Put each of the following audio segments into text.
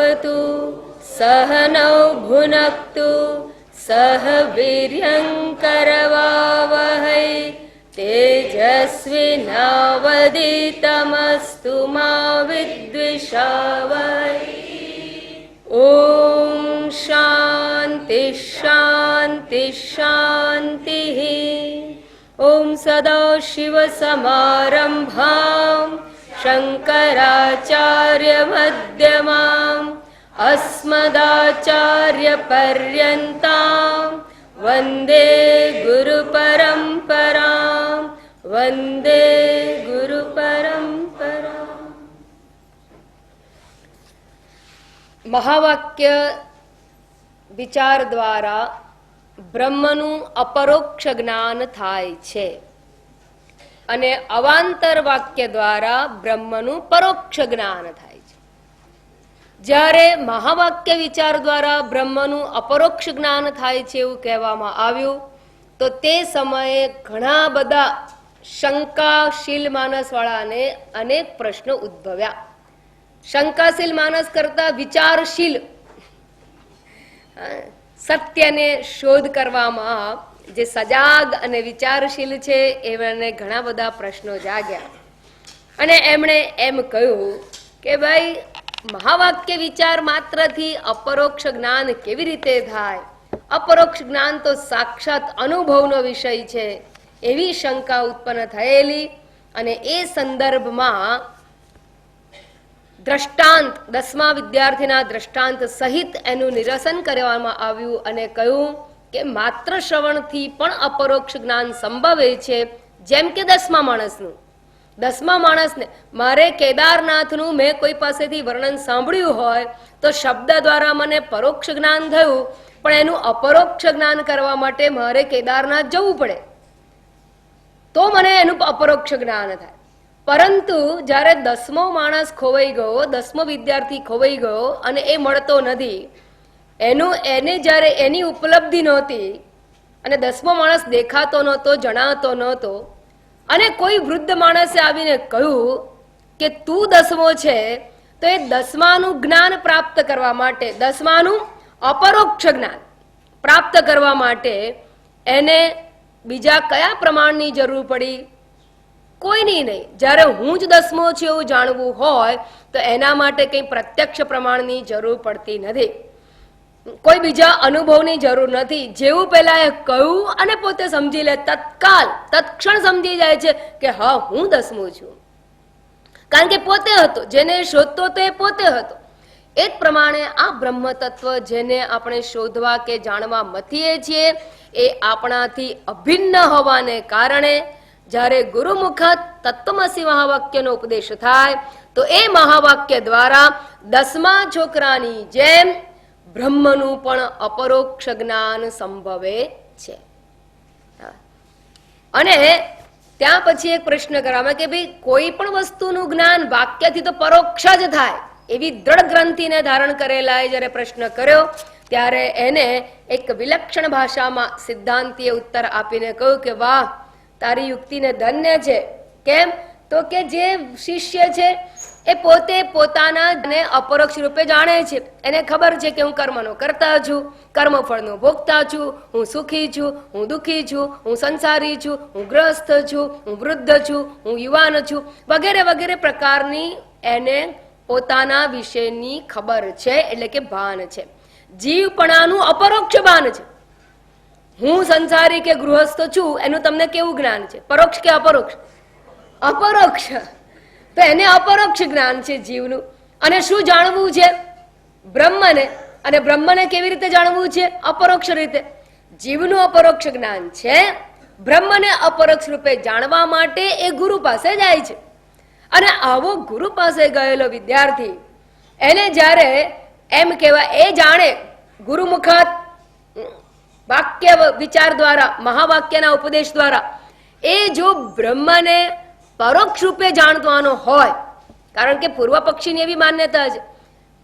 भवतु सह नौ भुनक्तु सह वीर्यङ्करवावहै तेजस्विनावधीतमस्तु मा विद्विषावहै। ॐ शान्ति शान्ति शान्तिः। ॐ सदाशिवसमारम्भां शङ्कराचार्यमध्यमाम् अस्मदाचार्यपर्यन्तां वन्दे गुरुपरम्परां वन्दे गुरुपरम्पराम्। મહાવાક્ય વિચાર દ્વારા બ્રહ્મનું અપરોક્ષ જ્ઞાન થાય છે અને અવાંતર વાક્ય દ્વારા બ્રહ્મનું પરોક્ષ જ્ઞાન થાય છે. જ્યારે મહાવાક્ય વિચાર દ્વારા બ્રહ્મનું અપરોક્ષ જ્ઞાન થાય છે એવું કહેવામાં આવ્યું તો તે સમયે ઘણા બધા શંકાશીલ માનસવાળાને અનેક પ્રશ્નો ઉદ્ભવ્યા. શંકાશીલ માનસ કરતા વિચારશીલ સત્યને શોધ કરવામાં જે સજાગ અને વિચારશીલ છે એમને ઘણા બધા પ્રશ્નો જાગ્યા અને એમણે એમ કહ્યું કે ભાઈ મહાવાક્ય વિચાર માત્રથી અપરોક્ષ જ્ઞાન કેવી રીતે થાય? અપરોક્ષ જ્ઞાન તો સાક્ષાત અનુભવનો વિષય છે એવી શંકા ઉત્પન્ન થયેલી અને એ સંદર્ભમાં દ્રષ્ટાંત 10મા વિદ્યાર્થીના દ્રષ્ટાંત સહિત એનું નિરસન કરવામાં આવ્યું અને કહ્યું કે માત્ર શ્રવણથી પણ અપરોક્ષ જ્ઞાન સંભવે છે. જેમ કે 10મા માણસનું 10મા માણસને મારે કેદારનાથનું મેં કોઈ પાસેથી વર્ણન સાંભળ્યું હોય તો શબ્દ દ્વારા મને પરોક્ષ જ્ઞાન થયું, પણ એનું અપરોક્ષ જ્ઞાન કરવા માટે મારે કેદારનાથ જવું પડે તો મને એનું અપરોક્ષ જ્ઞાન થાય. પરંતુ જ્યારે 10મો માણસ ખોવાઈ ગયો, 10મો વિદ્યાર્થી ખોવાઈ ગયો અને એ મળતો નથી, એને જ્યારે એની ઉપલબ્ધિ નહોતી અને 10મો માણસ દેખાતો નહોતો, જણાતો નહોતો અને કોઈ વૃદ્ધ માણસે આવીને કહ્યું કે તું 10મો છે, તો એ 10માનું જ્ઞાન પ્રાપ્ત કરવા માટે, 10માનું અપરોક્ષ જ્ઞાન પ્રાપ્ત કરવા માટે એને બીજા કયા પ્રમાણની જરૂર પડી? કોઈની નહીં. જ્યારે હું જ 10મો છું એવું જાણવું હોય તો એના માટે કંઈ પ્રત્યક્ષ પ્રમાણની જરૂર પડતી નથી, કોઈ બીજા અનુભવની જરૂર નથી. જેવું પહેલા એ કહ્યું અને પોતે સમજી લે, તત્ક્ષણ સમજી જાય છે કે હા હું 10મો છું, કારણ કે પોતે હતો, જેને શોધતો તો એ પોતે હતો. એ જ પ્રમાણે આ બ્રહ્મ તત્વ જેને આપણે શોધવા કે જાણવા મથીએ છીએ એ આપણાથી અભિન્ન હોવાને કારણે જ્યારે ગુરુમુખ તત્વમસી મહાવાક્યનો ઉપદેશ થાય તો એ મહાવાક્ય દ્વારા 10મા છોકરાની જેમ બ્રહ્મનું પણ અપરોક્ષ જ્ઞાન સંભવે છે. અને ત્યાં પછી એક પ્રશ્ન કરવામાં કે ભાઈ કોઈ પણ વસ્તુનું જ્ઞાન વાક્યથી તો પરોક્ષ જ થાય એવી દ્રઢ ગ્રંથિને ધારણ કરેલાએ જ્યારે પ્રશ્ન કર્યો ત્યારે એને એક વિલક્ષણ ભાષામાં સિદ્ધાંતીએ ઉત્તર આપીને કહ્યું કે વાહ, તારી યુક્તિને ધન્ય છે. કેમ? તો કે જે શિષ્ય છે એ પોતે પોતાના અપરોક્ષ રૂપે જાણે છે. એને ખબર છે કે હું કર્મનો કરતા છું, કર્મફળનો ભોગતા છું, હું સુખી છું, હું દુઃખી છું, હું સંસારી છું, હું ગ્રસ્ત છું, હું વૃદ્ધ છું, હું યુવાન છું, વગેરે વગેરે પ્રકારની એને પોતાના વિશેની ખબર છે, એટલે કે ભાન છે. જીવપણાનું અપરોક્ષ ભાન છે. હું સંસારી કે ગૃહસ્થ છું એનું તમને કેવું જ્ઞાન છે? પરોક્ષ કે અપરોક્ષ? અપરોક્ષ. તો એને અપરોક્ષ જ્ઞાન છે જીવનું. અને શું જાણવું છે? બ્રહ્મને. અને બ્રહ્મને કેવી રીતે જાણવું છે? અપરોક્ષ રીતે. જીવનું અપરોક્ષ જ્ઞાન છે. બ્રહ્મને અપરોક્ષ રૂપે જાણવા માટે એ ગુરુ પાસે જાય છે. અને આવો ગુરુ પાસે ગયેલો વિદ્યાર્થી એને જ્યારે એમ કહેવાય એ જાણે ગુરુમુખ વાક્ય વિચાર દ્વારા, મહાવાક્યના ઉપદેશ દ્વારા એ જો બ્રહ્મને પરોક્ષ રૂપે જાણવાનો હોય, કારણ કે પૂર્વ પક્ષીની એવી માન્યતા છે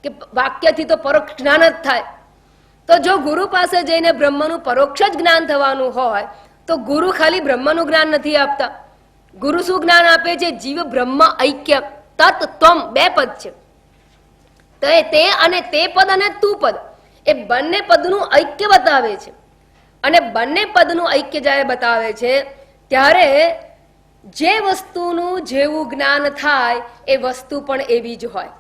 કે વાક્યથી તો પરોક્ષ જ્ઞાન જ થાય, તો જો ગુરુ પાસે જઈને બ્રહ્મનું પરોક્ષ જ જ્ઞાન થવાનું હોય તો ગુરુ ખાલી બ્રહ્મનું જ્ઞાન નથી આપતા. ગુરુ શું જ્ઞાન આપે છે? જીવ બ્રહ્મ ઐક્ય, તત્ ત્વમ, બે પદ છે. તો એ તે અને તે પદ અને તું પદ એ બંને પદનું ઐક્ય બતાવે છે. અને બંને પદનું ઐક્ય જ્યારે બતાવે છે ત્યારે જે વસ્તુનું જેવું જ્ઞાન થાય એ વસ્તુ પણ એવી જ હોય.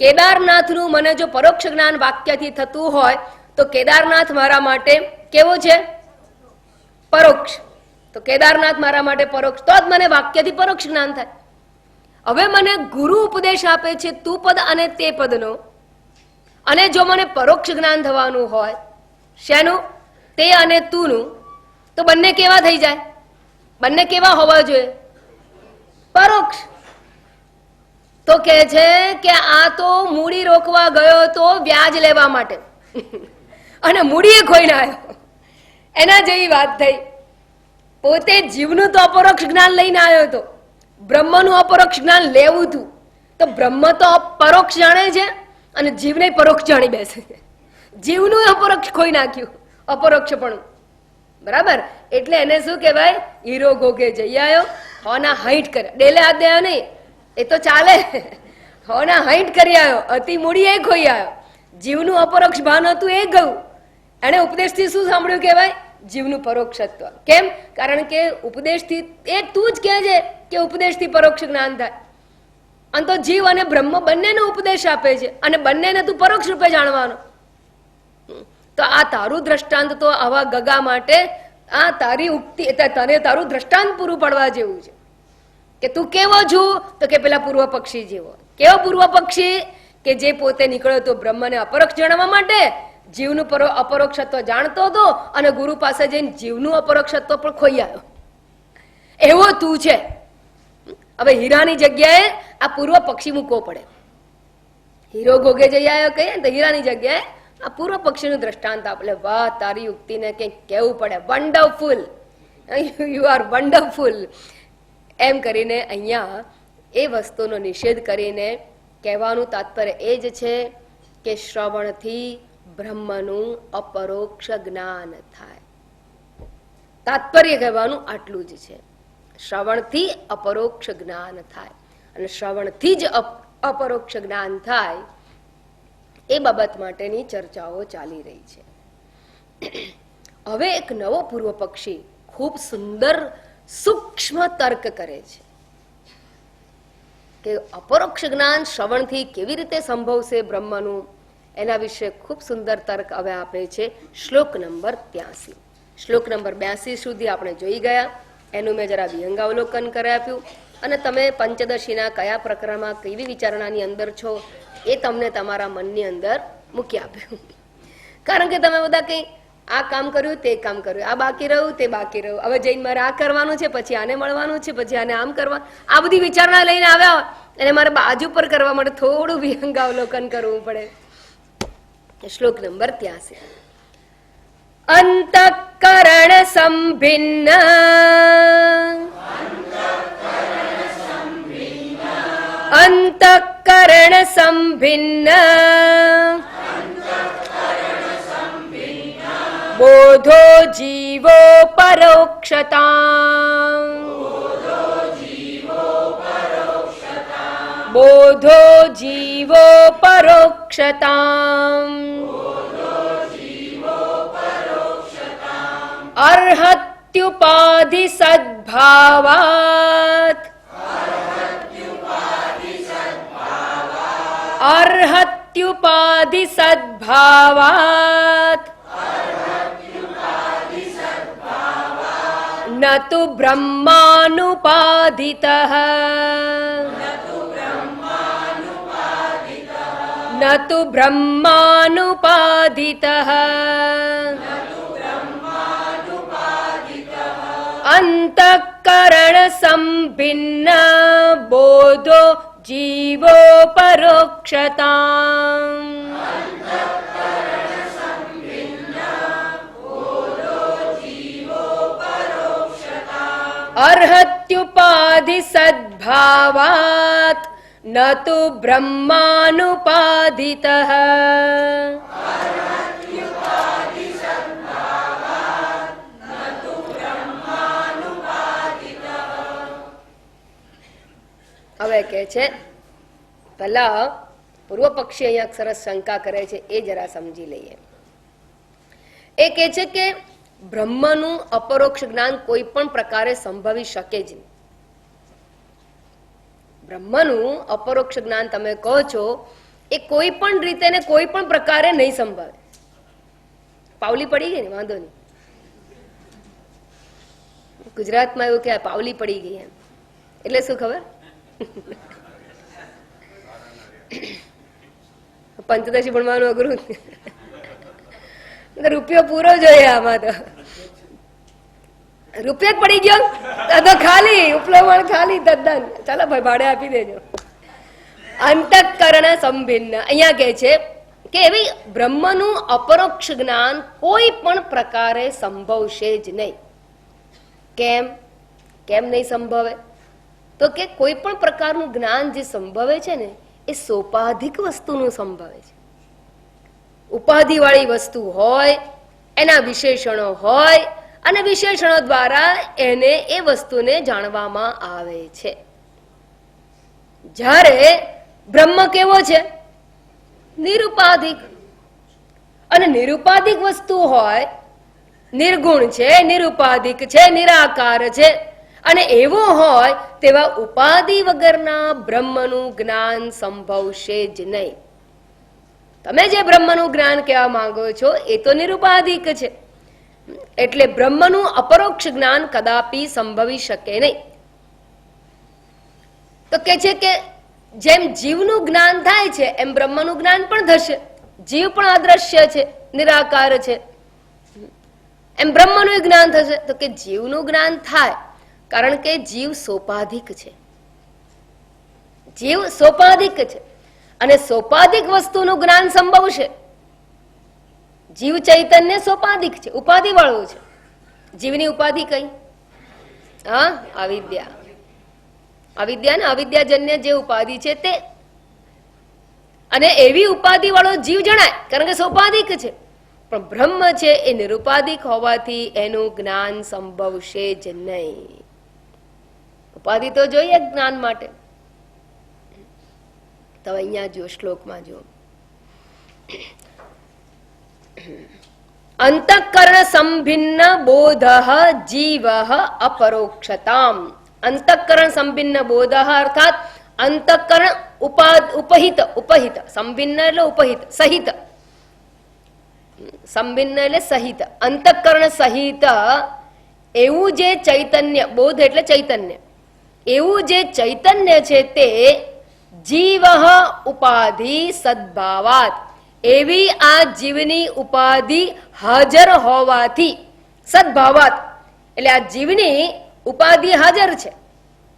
કેદારનાથનું મને જો પરોક્ષ જ્ઞાન વાક્યથી થતું હોય તો કેદારનાથ મારા માટે કેવો છે? પરોક્ષ. તો કેદારનાથ મારા માટે પરોક્ષ, તો જ મને વાક્યથી પરોક્ષ જ્ઞાન થાય. હવે મને ગુરુ ઉપદેશ આપે છે તું પદ અને તે પદનો, અને જો મને પરોક્ષ જ્ઞાન થવાનું હોય શેનું? તે અને તુંનું, તો બંને કેવા થઈ જાય? બંને કેવા હોવા જોઈએ? પરોક્ષ. તો કે છે કે આ તો મૂડી રોકવા ગયો તો વ્યાજ લેવા માટે અને મૂડીએ ખોઈને આવ્યો, એના જેવી વાત થઈ. પોતે જીવનું તો અપરોક્ષ જ્ઞાન લઈને આવ્યો હતો, બ્રહ્મનું અપરોક્ષ જ્ઞાન લેવું હતું, તો બ્રહ્મ તો પરોક્ષ જાણે છે અને જીવને પરોક્ષ જાણી બેસે છે. જીવનું અપરોક્ષ ખોઈ નાખ્યું, અપરોક્ષ પણ. બરાબર? એટલે એને શું કહેવાય? હીરો ગોગે જઈ આવ્યો, હોના હાઈટ કરે, ડેલે હાથ દેવા નહીં, એ તો ચાલે. હોના હાઈટ કરી આવ્યો, અતિ મૂડી એ ખોઈ આવ્યો. જીવનું અપરોક્ષ ભાન હતું એ ગયું. એને ઉપદેશથી શું સાંભળ્યું કહેવાય? જીવનું પરોક્ષત્વ. કેમ? કારણ કે ઉપદેશથી એ તું જ કહે છે કે ઉપદેશથી પરોક્ષ જ્ઞાન થાય. અને તો જીવ અને બ્રહ્મ બંનેનો ઉપદેશ આપે છે અને બંનેને તું પરોક્ષ રૂપે જાણવાનો. તો આ તારું દ્રષ્ટાંત તો આવા ગગા માટે, આ તારી ઉક્તિ, તને તારું દ્રષ્ટાંત પૂરું પડવા જેવું છે કે તું કેવો છું? તો કે પેલા પૂર્વ પક્ષી જેવો. કેવો પૂર્વ પક્ષી? કે જે પોતે નીકળ્યો હતો બ્રહ્મને અપરોક્ષ જાણવા માટે, જીવનું અપરોક્ષત્વ જાણતો હતો અને ગુરુ પાસે જઈને જીવનું અપરોક્ષત્વ પણ ખોઈ આવ્યો. એવો તું છે. હવે હીરાની જગ્યાએ આ પૂર્વ પક્ષી મૂકવો પડે. હીરો ગોગે જઈ આવ્યો કહીએ તો હીરાની જગ્યાએ આ પૂર્વ પક્ષીનું દ્રષ્ટાંત આપે. વાહ, તારી યુક્તિને કંઈક કહેવું પડે, વન્ડરફુલ, યુ આર વન્ડરફુલ, એમ કરીને અહીંયા એ વસ્તુનો નિષેધ કરીને કહેવાનું તાત્પર્ય એ જ છે કે શ્રવણથી બ્રહ્મનું અપરોક્ષ જ્ઞાન થાય. તાત્પર્ય કહેવાનું આટલું જ છે. શ્રવણથી અપરોક્ષ જ્ઞાન થાય, અને શ્રવણથી જ અપરોક્ષ જ્ઞાન થાય એ બાબત માટેની ચર્ચાઓ ચાલી રહી છે. હવે એક નવો પૂર્વ પક્ષી ખૂબ સુંદર સૂક્ષ્મ તર્ક કરે છે કે અપરોક્ષ જ્ઞાન શ્રવણથી કેવી રીતે સંભવશે બ્રહ્મનું, એના વિશે ખૂબ સુંદર તર્ક હવે આપે છે. શ્લોક નંબર 83. શ્લોક નંબર 82 સુધી આપણે જોઈ ગયા. એનું મેં જરા વિહંગાવલોકન કરી આપ્યું, અને તમે પંચદશીના કયા પ્રકરણમાં કેવી વિચારણાની અંદર છો એ તમને તમારા મનની અંદર મૂકી આપ્યું. કારણ કે તમે બધા કંઈ આ કામ કર્યું, તે કામ કર્યું, આ બાકી રહ્યું, તે બાકી રહ્યું, હવે જઈને મારે આ કરવાનું છે, પછી આને મળવાનું છે, પછી આને આમ કરવાનું, આ બધી વિચારણા લઈને આવ્યા અને મારે બાજુ પર કરવા માટે થોડું વિહંગાવલોકન કરવું પડે. શ્લોક નંબર 83. અંતઃકરણ સંભિન્ન અંતઃકરણ સંભિન્ન બોધો જીવો પરોક્ષતા બોધો જીવો પરોક્ષતા અર્હત્યુપાધિ સદ્ભાવાત અર્હત્યુપાધિ સદ્ભાવાત ન તુ બ્રહ્માનુપાધિતઃ ન તુ બ્રહ્માનુપાધિતઃ અંતઃકરણ સંભિન્ન બોધો જીવો પરોક્ષતા અર્હત્યુપાધિ સદ્ભાવાત ન તુ બ્રહ્માનુપાધિતઃ. હવે કે છે પહેલા પૂર્વ પક્ષી અહીંયા સરસ શંકા કરે છે, એ જરા સમજી લઈએ. એ કહે છે કે બ્રહ્મનું અપરોક્ષ જ્ઞાન કોઈ પણ પ્રકારે સંભવી શકે જ નહીં. બ્રહ્મનું અપરોક્ષ જ્ઞાન તમે કહો છો એ કોઈ પણ રીતે ને કોઈ પણ પ્રકારે નહીં સંભવે. પાવલી પડી ગઈ ને, વાંધો નહીં. ગુજરાતમાં એવું કે પાવલી પડી ગઈ એમ એટલે શું ખબર? પંચદશી ભણવાનું અઘરું, રૂપિયો પૂરો જોઈએ આમાં તો. રૂપિયો જ પડી ગયો તો ખાલી ઉપલવણ ખાલી તદ્દન. ચાલો ભાઈ ભાડે આપી દેજો. અંતઃકરણ સંભિન્ન અહીંયા કે છે કે એવી બ્રહ્મનું અપરોક્ષ જ્ઞાન કોઈ પણ પ્રકારે સંભવશે જ નહીં. કેમ કેમ નહીં સંભવે? તો કે કોઈ પણ પ્રકારનું જ્ઞાન જે સંભવે છે ને એ સોપાધિક વસ્તુનું સંભવે છે. ઉપાધિ વાળી વસ્તુ હોય, એના વિશેષણો હોય અને વિશેષણો દ્વારા એને એ વસ્તુને જાણવામાં આવે છે. જ્યારે બ્રહ્મ કેવો છે? નિરુપાધિક. અને નિરુપાધિક વસ્તુ હોય, નિર્ગુણ છે, નિરુપાધિક છે, નિરાકાર છે, અને એવો હોય તેવા ઉપાધિ વગરના બ્રહ્મનું જ્ઞાન સંભવશે જ નહીં. તમે જે બ્રહ્મનું જ્ઞાન કહેવા માંગો છો એ તો નિરુપાધિક છે, એટલે બ્રહ્મનું અપરોક્ષ જ્ઞાન કદાપી સંભવી શકે નહીં. તો કે છે કે જેમ જીવનું જ્ઞાન થાય છે એમ બ્રહ્મનું જ્ઞાન પણ થશે. જીવ પણ અદ્રશ્ય છે, નિરાકાર છે, એમ બ્રહ્મનું જ્ઞાન થશે. તો કે જીવનું જ્ઞાન થાય કારણ કે જીવ સોપાધિક છે. જીવ સોપાધિક છે અને સોપાધિક વસ્તુનું જ્ઞાન સંભવશે. જીવ ચૈતન્ય સોપાધિક છે, ઉપાધિ વાળું છે. જીવની ઉપાધિ કઈ? હા, અવિદ્યા. અવિદ્યા ને અવિદ્યાજન્ય જે ઉપાધિ છે તે, અને એવી ઉપાધિ વાળો જીવ જણાય કારણ કે સોપાધિક છે. પણ બ્રહ્મ છે એ નિરુપાધિક હોવાથી એનું જ્ઞાન સંભવશે જ નહીં. ઉપાધિ તો જોઈએ જ્ઞાન માટે. તો અહીંયા જો શ્લોકમાં જો અંતઃકરણ સંભિન્ન બોધ જીવ અપરોક્ષતામ. અંતઃકરણ સંભિન્ન બોધ અર્થાત અંતઃકરણ ઉપહિત. ઉપહિત સંભિન્ન એટલે ઉપહિત, સહિત. સંભિન્ન એટલે સહિત, અંતઃકરણ સહિત એવું જે ચૈતન્ય, બોધ એટલે ચૈતન્ય, એવું જે ચૈતન્ય છે તે જીવ ઉપાધિ સદભાવાત, એવી આ જીવની ઉપાધિ હાજર હોવાથી, સદભાવાત એટલે આ જીવની ઉપાધિ હાજર છે.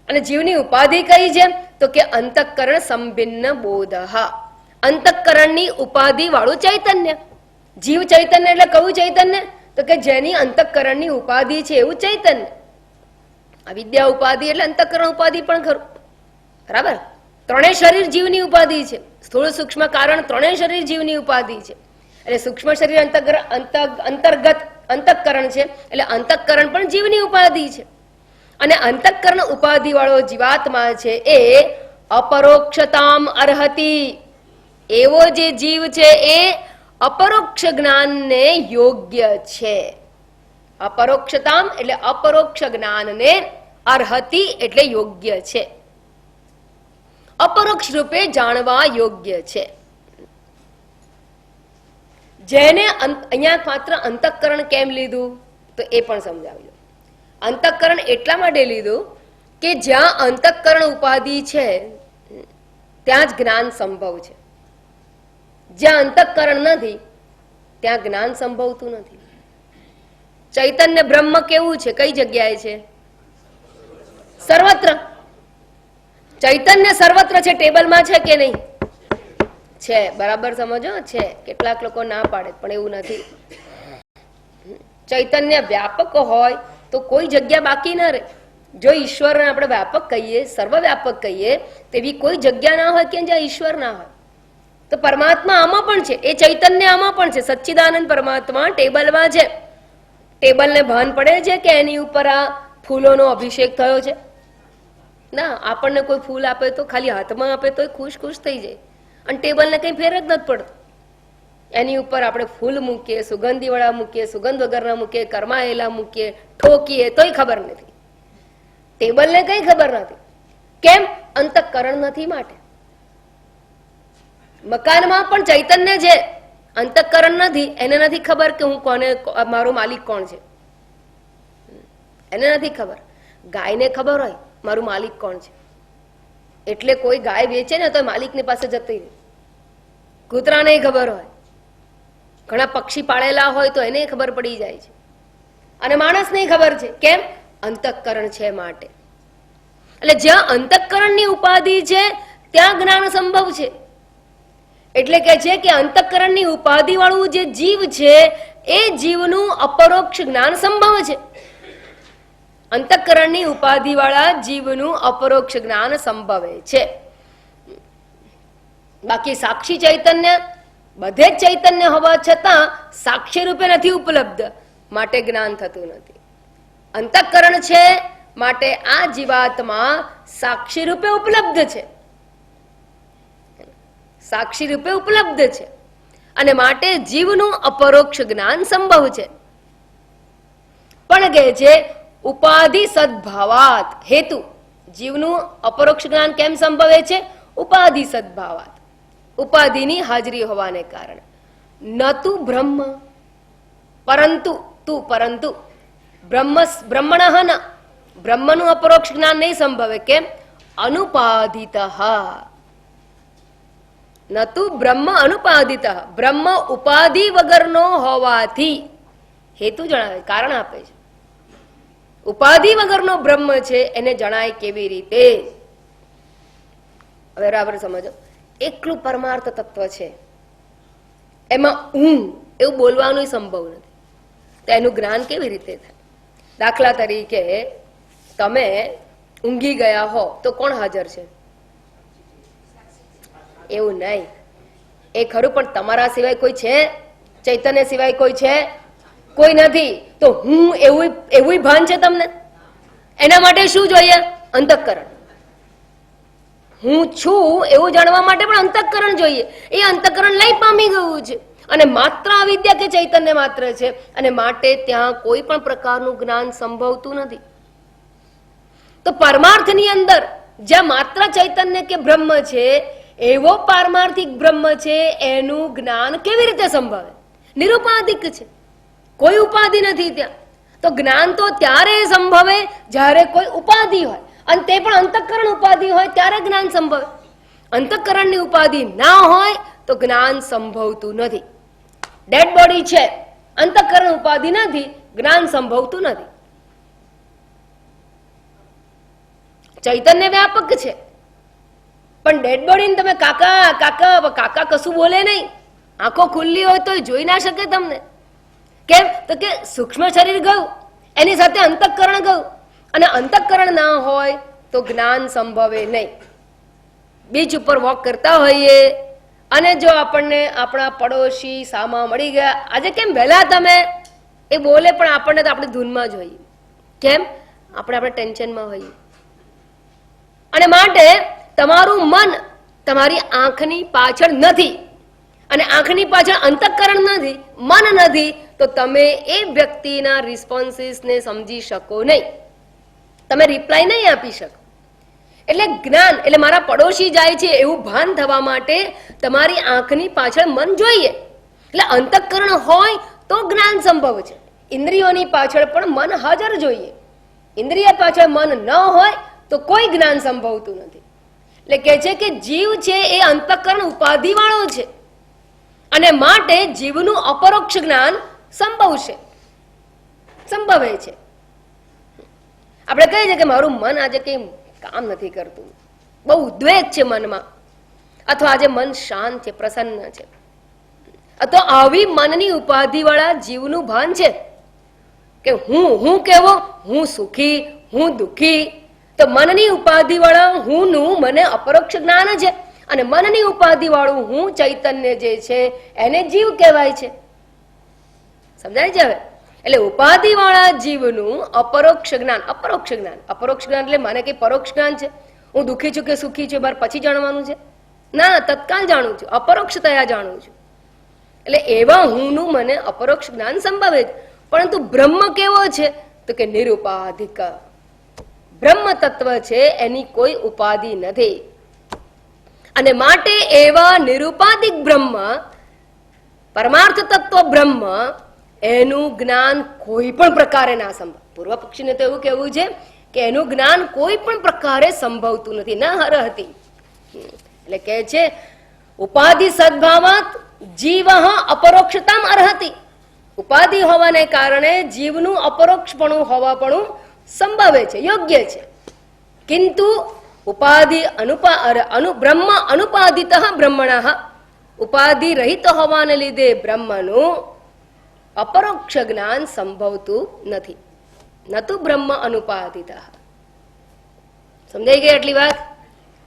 અને જીવની ઉપાધિ કઈ છે? તો કે અંતઃકરણ સંભિન્ન બોધ, અંતઃકરણની ઉપાધિ વાળું ચૈતન્ય. જીવ ચૈતન્ય એટલે કયું ચૈતન્ય? તો કે જેની અંતઃકરણની ઉપાધિ છે એવું ચૈતન્ય. અવિદ્યા ઉપાધિ એટલે અંતઃકરણ ઉપાધિ પણ ખરું, બરાબર? ત્રણેય શરીર જીવની ઉપાધિ છે. સ્થૂળ સૂક્ષ્મ કારણ ત્રણેય શરીર જીવની ઉપાધિ છે. એટલે સૂક્ષ્મ શરીર અંતર્ગત અંતઃકરણ છે, એટલે અંતઃકરણ પણ જીવની ઉપાધિ છે. અને અંતઃકરણ ઉપાધિ વાળો જીવાત્મા છે એ અપરોક્ષતામ અર્હતિ. એવો જે જીવ છે એ અપરોક્ષ જ્ઞાનને યોગ્ય છે. અપરોક્ષતામ એટલે અપરોક્ષ જ્ઞાનને, અર્હતિ એટલે યોગ્ય છે, અપરોક્ષ રૂપે જાણવા યોગ્ય છે. જેને અહીંયા માત્ર અંતઃકરણ કેમ લીધું તો એ પણ સમજાવ્યું. અંતઃકરણ એટલા માટે લીધું કે જ્યાં અંતઃકરણ ઉપાધિ છે ત્યાં જ જ્ઞાન સંભવ છે. જ્યાં અંતઃકરણ નથી ત્યાં જ્ઞાન સંભવતું નથી. ચૈતન્ય બ્રહ્મ કેવું છે? કઈ જગ્યાએ છે? સર્વત્ર. ચૈતન્ય સર્વત્ર છે. ટેબલમાં છે કે નહીં? છે. બરાબર સમજો. છે. કેટલાક લોકો ના પાડે પણ એવું નથી. ચૈતન્ય વ્યાપક હોય તો કોઈ જગ્યા બાકી ના રહે. જો ઈશ્વરને આપણે વ્યાપક કહીએ, સર્વવ્યાપક કહીએ, તેવી કોઈ જગ્યા ના હોય કે જ્યાં ઈશ્વર ના હોય. તો પરમાત્મા આમાં પણ છે, એ ચૈતન્ય આમાં પણ છે. સચ્ચિદાનંદ પરમાત્મા ટેબલમાં છે. ટેબલને ભાન પડે છે કે એની ઉપર આ ફૂલોનો અભિષેક થયો છે? ના. આપણને કોઈ ફૂલ આપે તો ખાલી હાથમાં આપે તો ખુશ ખુશ થઈ જાય. અને ટેબલને કંઈ ફેર જ નથી પડતો. એની ઉપર આપણે ફૂલ મૂકીએ, સુગંધીવાળા મૂકીએ, સુગંધ વગરના મૂકીએ, કરમાયેલા મૂકીએ, ઠોકીએ તોય ખબર નથી. ટેબલને કઈ ખબર નથી. કેમ? અંતઃકરણ નથી માટે. મકાનમાં પણ ચૈતન્ય છે, અંતઃકરણ નથી. એને નથી ખબર કે હું કોને, મારો માલિક કોણ છે, એને નથી ખબર. ગાયને ખબર હોય મારું માલિક કોણ છે, એટલે કોઈ ગાય વેચે ને તો માલિકની પાસે જતી રહે. કૂતરાને ખબર હોય, ઘણા પક્ષી પાળેલા હોય તો એને ખબર પડી જાય છે. અને માણસને ખબર છે. કેમ? અંતઃકરણ છે માટે. એટલે જ્યાં અંતઃકરણની ઉપાધિ છે ત્યાં જ્ઞાન સંભવ છે. એટલે કે છે કે અંતઃકરણની ઉપાધિ વાળું જે જીવ છે એ જીવનું અપરોક્ષ જ્ઞાન સંભવ છે. અંતઃકરણની ઉપાધિ વાળા જીવનું અપરોક્ષ જ્ઞાન સંભવે છે. બાકી સાક્ષી ચૈતન્ય બધે જ ચૈતન્ય હોવા છતાં સાક્ષી રૂપે નથી ઉપલબ્ધ, માટે જ્ઞાન થતું નથી. અંતઃકરણ છે માટે આ જીવાત્મા સાક્ષી રૂપે ઉપલબ્ધ છે, સાક્ષી રૂપે ઉપલબ્ધ છે અને માટે જીવનું અપરોક્ષ જ્ઞાન સંભવ છે. પણ કહે છે ઉપાધિ સદભાવાત હેતુ. જીવનું અપરોક્ષ જ્ઞાન કેમ સંભવે છે? ઉપાધિ સદભાવાત, ઉપાધિની હાજરી હોવાને કારણે. ન તુ બ્રહ્મ પરંતુ બ્રહ્મણ ન, બ્રહ્મનું અપરોક્ષ જ્ઞાન નહીં સંભવે. કેમ? અનુપાધિત. ન તુ બ્રહ્મ અનુપાધિત, બ્રહ્મ ઉપાધિ વગરનો હોવાથી. હેતુ જણાવે, કારણ આપે છે. ઉપાધિ વગરનો બ્રહ્મ છે એને જણાય કેવી રીતે? હવે બરાબર સમજો. એકલું પરમાર્થ તત્વ છે, એમાં હું એવું બોલવાનું સંભવ નથી, તો એનું જ્ઞાન કેવી રીતે થાય? દાખલા તરીકે તમે ઊંઘી ગયા હો તો કોણ હાજર છે? એવું નહીં, એ ખરું, પણ તમારા સિવાય કોઈ છે? ચૈતન્ય સિવાય કોઈ છે? કોઈ નથી. તો હું એવું ભાન છે તમને? એના માટે શું જોઈએ? અંતઃકરણ. હું છું એવું જાણવા માટે પણ અંતઃકરણ જોઈએ. એ અંતઃકરણ લઈ પામી ગયું છે અને માત્ર અવિદ્યા કે ચૈતન્ય માત્ર છે અને માટે ત્યાં કોઈ પણ પ્રકારનું જ્ઞાન સંભવતું નથી. તો પરમાર્થની અંદર જ્યાં માત્ર ચૈતન્ય કે બ્રહ્મ છે એવો પારમાર્થિક બ્રહ્મ છે, એનું જ્ઞાન કેવી રીતે સંભવે? નિરુપાધિક છે, કોઈ ઉપાધિ નથી ત્યાં. તો જ્ઞાન તો ત્યારે સંભવે જ્યારે કોઈ ઉપાધિ હોય, અને તે પણ અંતઃકરણ ઉપાધિ હોય ત્યારે જ્ઞાન સંભવે. અંતઃકરણની ઉપાધિ ના હોય તો જ્ઞાન સંભવતું નથી. ડેડ બોડી છે, અંતઃકરણ ઉપાધિ નથી, જ્ઞાન સંભવતું નથી. ચૈતન્ય વ્યાપક છે, પણ ડેડ બોડીને તમે કાકા કાકા કાકા કશું બોલે નહીં. આંખો ખુલ્લી હોય તો જોઈ ના શકે તમને. કેમ? તો કે સૂક્ષ્મ શરીર ગયું, એની સાથે અંતઃકરણ ગયું, અને અંતઃકરણ ના હોય તો જ્ઞાન સંભવે નહીં. બીચ ઉપર વોક કરતા હોઈએ અને જો આપણને આપણા પડોશી સામા મળી ગયા, આજે કેમ વહેલા તમે, એ બોલે પણ આપણને તો આપણી ધૂનમાં જ હોઈએ. કેમ? આપણે ટેન્શનમાં હોઈએ. અને માટે તમારું મન તમારી આંખની પાછળ નથી, અને આંખની પાછળ અંતઃકરણ નથી, મન નથી, તો તમે એ વ્યક્તિના રિસ્પોન્સીસને સમજી શકો નહીં, તમે રિપ્લાય નહીં આપી શકો. એટલે જ્ઞાન એટલે મારા પડોશી જાય છે એવું ભાન થવા માટે તમારી આંખની પાછળ મન જોઈએ. એટલે અંતઃકરણ હોય તો જ્ઞાન સંભવ છે. ઇન્દ્રિયોની પાછળ પણ મન હાજર જોઈએ. ઇન્દ્રિય પાછળ મન ન હોય તો કોઈ જ્ઞાન સંભવતું નથી. એટલે કે છે કે જીવ છે એ અંતઃકરણ ઉપાધિ વાળો છે અને માટે જીવનું અપરોક્ષ જ્ઞાન સંભવશે, સંભવે છે. આપણે કહીએ છીએ કે મારું મન આજે કઈ કામ નથી કરતું, બહુ ઉદ્વેગ છે મનમાં, અથવા આજે મન શાંત છે, પ્રસન્ન છે, તો આવી મનની ઉપાધિ વાળા જીવનું ભાન છે કે હું કેવો, હું સુખી, હું દુઃખી. તો મનની ઉપાધિ વાળા હું નું મને અપરોક્ષ જ્ઞાન છે, અને મનની ઉપાધિ વાળું હું ચૈતન્ય જે છે એને જીવ કહેવાય છે. સમજાય છે હવે? એટલે ઉપાધિ વાળા જીવનું અપરોક્ષ જ્ઞાન, અપરોક્ષ જ્ઞાન એટલે મને કઈ પરોક્ષ જ્ઞાન છે, હું દુઃખી છું કે સુખી છું બાર પછી જાણવાનું છે? ના, તત્કાલ જાણું છું, અપરોક્ષતયા જાણું છું. એટલે એવા હુંનું મને અપરોક્ષ જ્ઞાન સંભવે છે. પરંતુ બ્રહ્મ કેવો છે તો કે નિરુપાધિક બ્રહ્મ તત્વ છે, એની કોઈ ઉપાધિ નથી. અને માટે એવા નિરુપાધિક બ્રહ્મ, પરમાર્થ તત્વ બ્રહ્મ, એનું જ્ઞાન કોઈ પણ પ્રકારે ના સંભવ. પૂર્વ પક્ષીને તો એવું કહેવું છે કે એનું જ્ઞાન કોઈ પણ પ્રકારે સંભવતું નથી, ન હરહતી. એટલે કે છે ઉપાધિ સદભાવાત જીવ અપરોક્ષતામ અર્હતિ. ઉપાધિ હોવાને કારણે જીવનું અપરોક્ષપણું હોવાપણું સંભવે છે, યોગ્ય છે. કિંતુ ઉપાધિ બ્રહ્મ અનુપાદિત બ્રહ્મણ, ઉપાધિ રહિત હોવાને લીધે બ્રહ્મનું અપરોક્ષ જ્ઞાન સંભવતું નથી. નતુ બ્રહ્મ અનુપાદિત. સમજાઈ ગઈ આટલી વાત?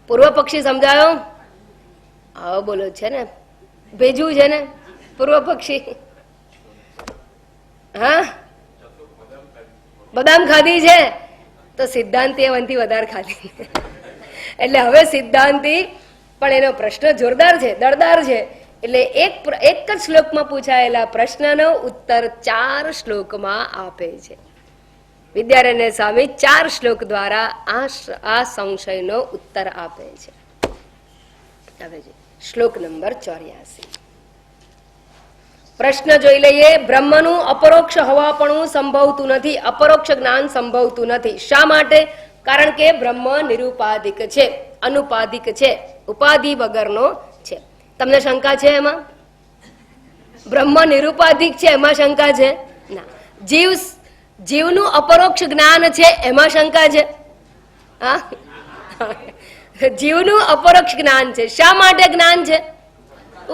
પૂર્વ પક્ષી સમજાયો? આવો બોલો છે ને, ભેજવું છે ને પૂર્વ પક્ષી? હા, બદામ ખાધી છે તો સિદ્ધાંતિ એવનથી વધારે ખાધી. એટલે હવે સિદ્ધાંતિ પણ એનો પ્રશ્ન જોરદાર છે, દળદાર છે. એટલે એક જ શ્લોકમાં પૂછાયેલા પ્રશ્નનો ઉત્તર 4 શ્લોકમાં આપે છે. વિદ્યારણ્ય સ્વામી 4 શ્લોક દ્વારા આ સંશયનો ઉત્તર આપે છે. હવે શ્લોક નંબર 84. પ્રશ્ન જોઈ લઈએ. બ્રહ્મનું અપરોક્ષ હોવાપણું સંભવતું નથી, અપરોક્ષ જ્ઞાન સંભવતું નથી. શા માટે? કારણ કે બ્રહ્મ નિરુપાધિક છે, અનુપાધિક છે, ઉપાધિ વગરનો છે. તમને શંકા છે એમાં? બ્રહ્મ નિરુપાધિક છે એમાં શંકા છે? ના. જીવનું અપરોક્ષ જ્ઞાન છે એમાં શંકા છે? હા, જીવનું અપરોક્ષ જ્ઞાન છે. શા માટે જ્ઞાન છે?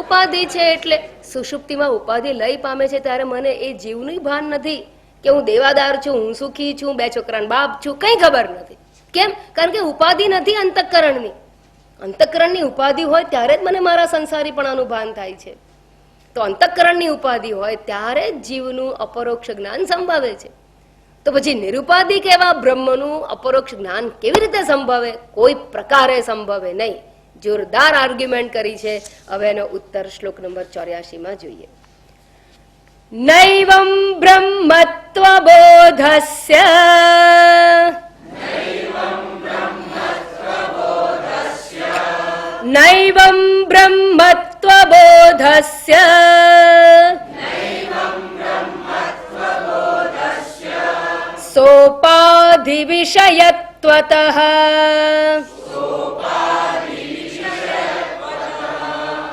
ઉપાધિ છે એટલે. સુષુપ્તિમાં ઉપાધિ લઈ પામે છે ત્યારે મને એ જીવનું ભાન નથી કે હું દેવાદાર છું, હું સુખી છું, 2 છોકરાના બાપ છું, કઈ ખબર નથી. કેમ? કારણ કે ઉપાધિ નથી અંતઃકરણની. અંતઃકરણની ઉપાધિ હોય ત્યારે જ મને મારા સંસારીપણાનું ભાન થાય છે. તો અંતઃકરણની ઉપાધિ હોય ત્યારે જ જીવનું અપરોક્ષ જ્ઞાન સંભવે છે. તો પછી નિરુપાધિક એવા બ્રહ્મનું અપરોક્ષ જ્ઞાન કેવી રીતે સંભવે? કોઈ પ્રકારે સંભવે નહીં. જોરદાર આર્ગ્યુમેન્ટ કરી છે. હવે એનો ઉત્તર શ્લોક નંબર 84 માં જોઈએ. નૈવં બ્રહ્મત્વબોધસ્ય નૈવં બ્રહ્મત્વબોધસ્ય સોપાધિ વિષયત્વતઃ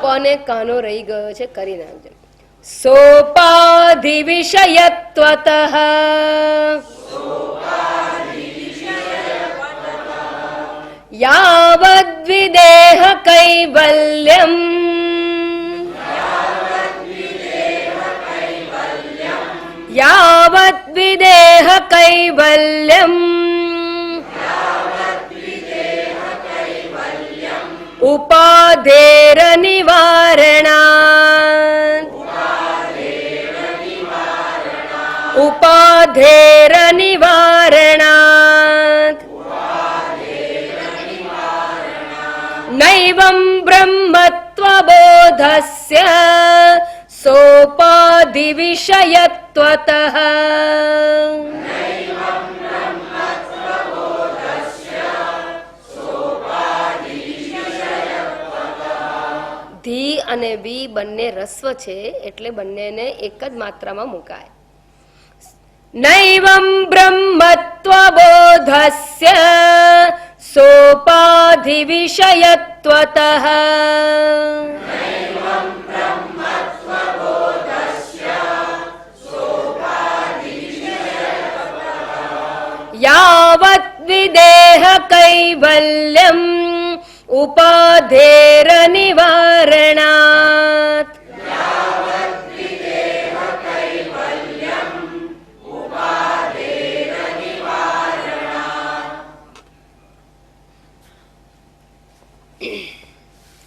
કોને કાનો રહી ગયો છે કરી નાખજો. સોપાધિ વિષયત્વતઃ યાવદ્વિદેહ કૈવલ્યમ યાવદ્વિદેહ કૈવલ્યમ ઉપાધેર નિવારણાત ઉપાધેર નિવારણાત નૈવં બ્રહ્મત્વબોધસ્ય સોપાધિ વિષયત્વતઃ ધી અને બી બંને રસ્વ છે એટલે બંનેને એક જ માત્રામાં મુકાય. નૈવં બ્રહ્મત્વબોધસ્ય સોપાધિ વિષયત્વતઃ યાવત વિદેહ કૈવલ્યમ ઉપાધેર નિવારણાત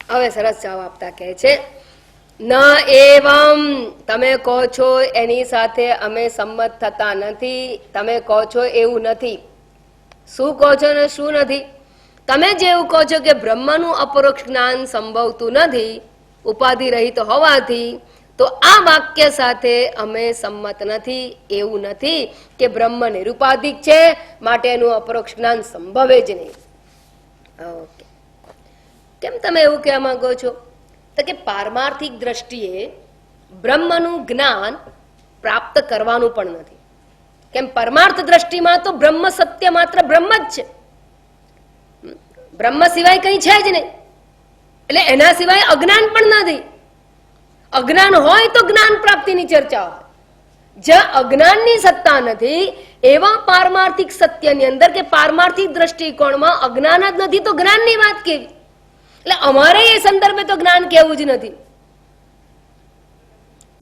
હવે સરસ જવાબ આપતા કહે છે ન એવમ, તમે કહો છો એની સાથે અમે સંમત થતા નથી. તમે કહો છો એવું નથી. શું કહો છો ને શું નથી? તમે જે એવું કહો છો કે બ્રહ્મનું અપરોક્ષ જ્ઞાન સંભવતું નથી ઉપાધિ રહિત હોવાથી, તો આ વાક્ય સાથે અમે સંમત નથી. એવું નથી કે બ્રહ્મ નિરુપાધિક છે માટે એનું અપરોક્ષ જ્ઞાન સંભવે જ નહીં. ઓકે, કેમ તમે એવું કહેવા માંગો છો? તો કે પારમાર્થિક દ્રષ્ટિએ બ્રહ્મનું જ્ઞાન પ્રાપ્ત કરવાનું પણ નથી. કેમ? પરમાર્થ દ્રષ્ટિમાં તો બ્રહ્મ સત્ય માત્ર બ્રહ્મ જ છે, બ્રહ્મ સિવાય કઈ છે જ નહીં. એટલે એના સિવાય અજ્ઞાન પણ નથી. અજ્ઞાન હોય તો જ્ઞાન પ્રાપ્તિની ચર્ચા હોય. જ્યાં અજ્ઞાનની સત્તા નથી એવા પારમાર્થિક સત્યની અંદર કે પારમાર્થિક દ્રષ્ટિકોણમાં અજ્ઞાન જ નથી તો જ્ઞાનની વાત કેવી? એટલે અમારે એ સંદર્ભે તો જ્ઞાન કેવું જ નથી.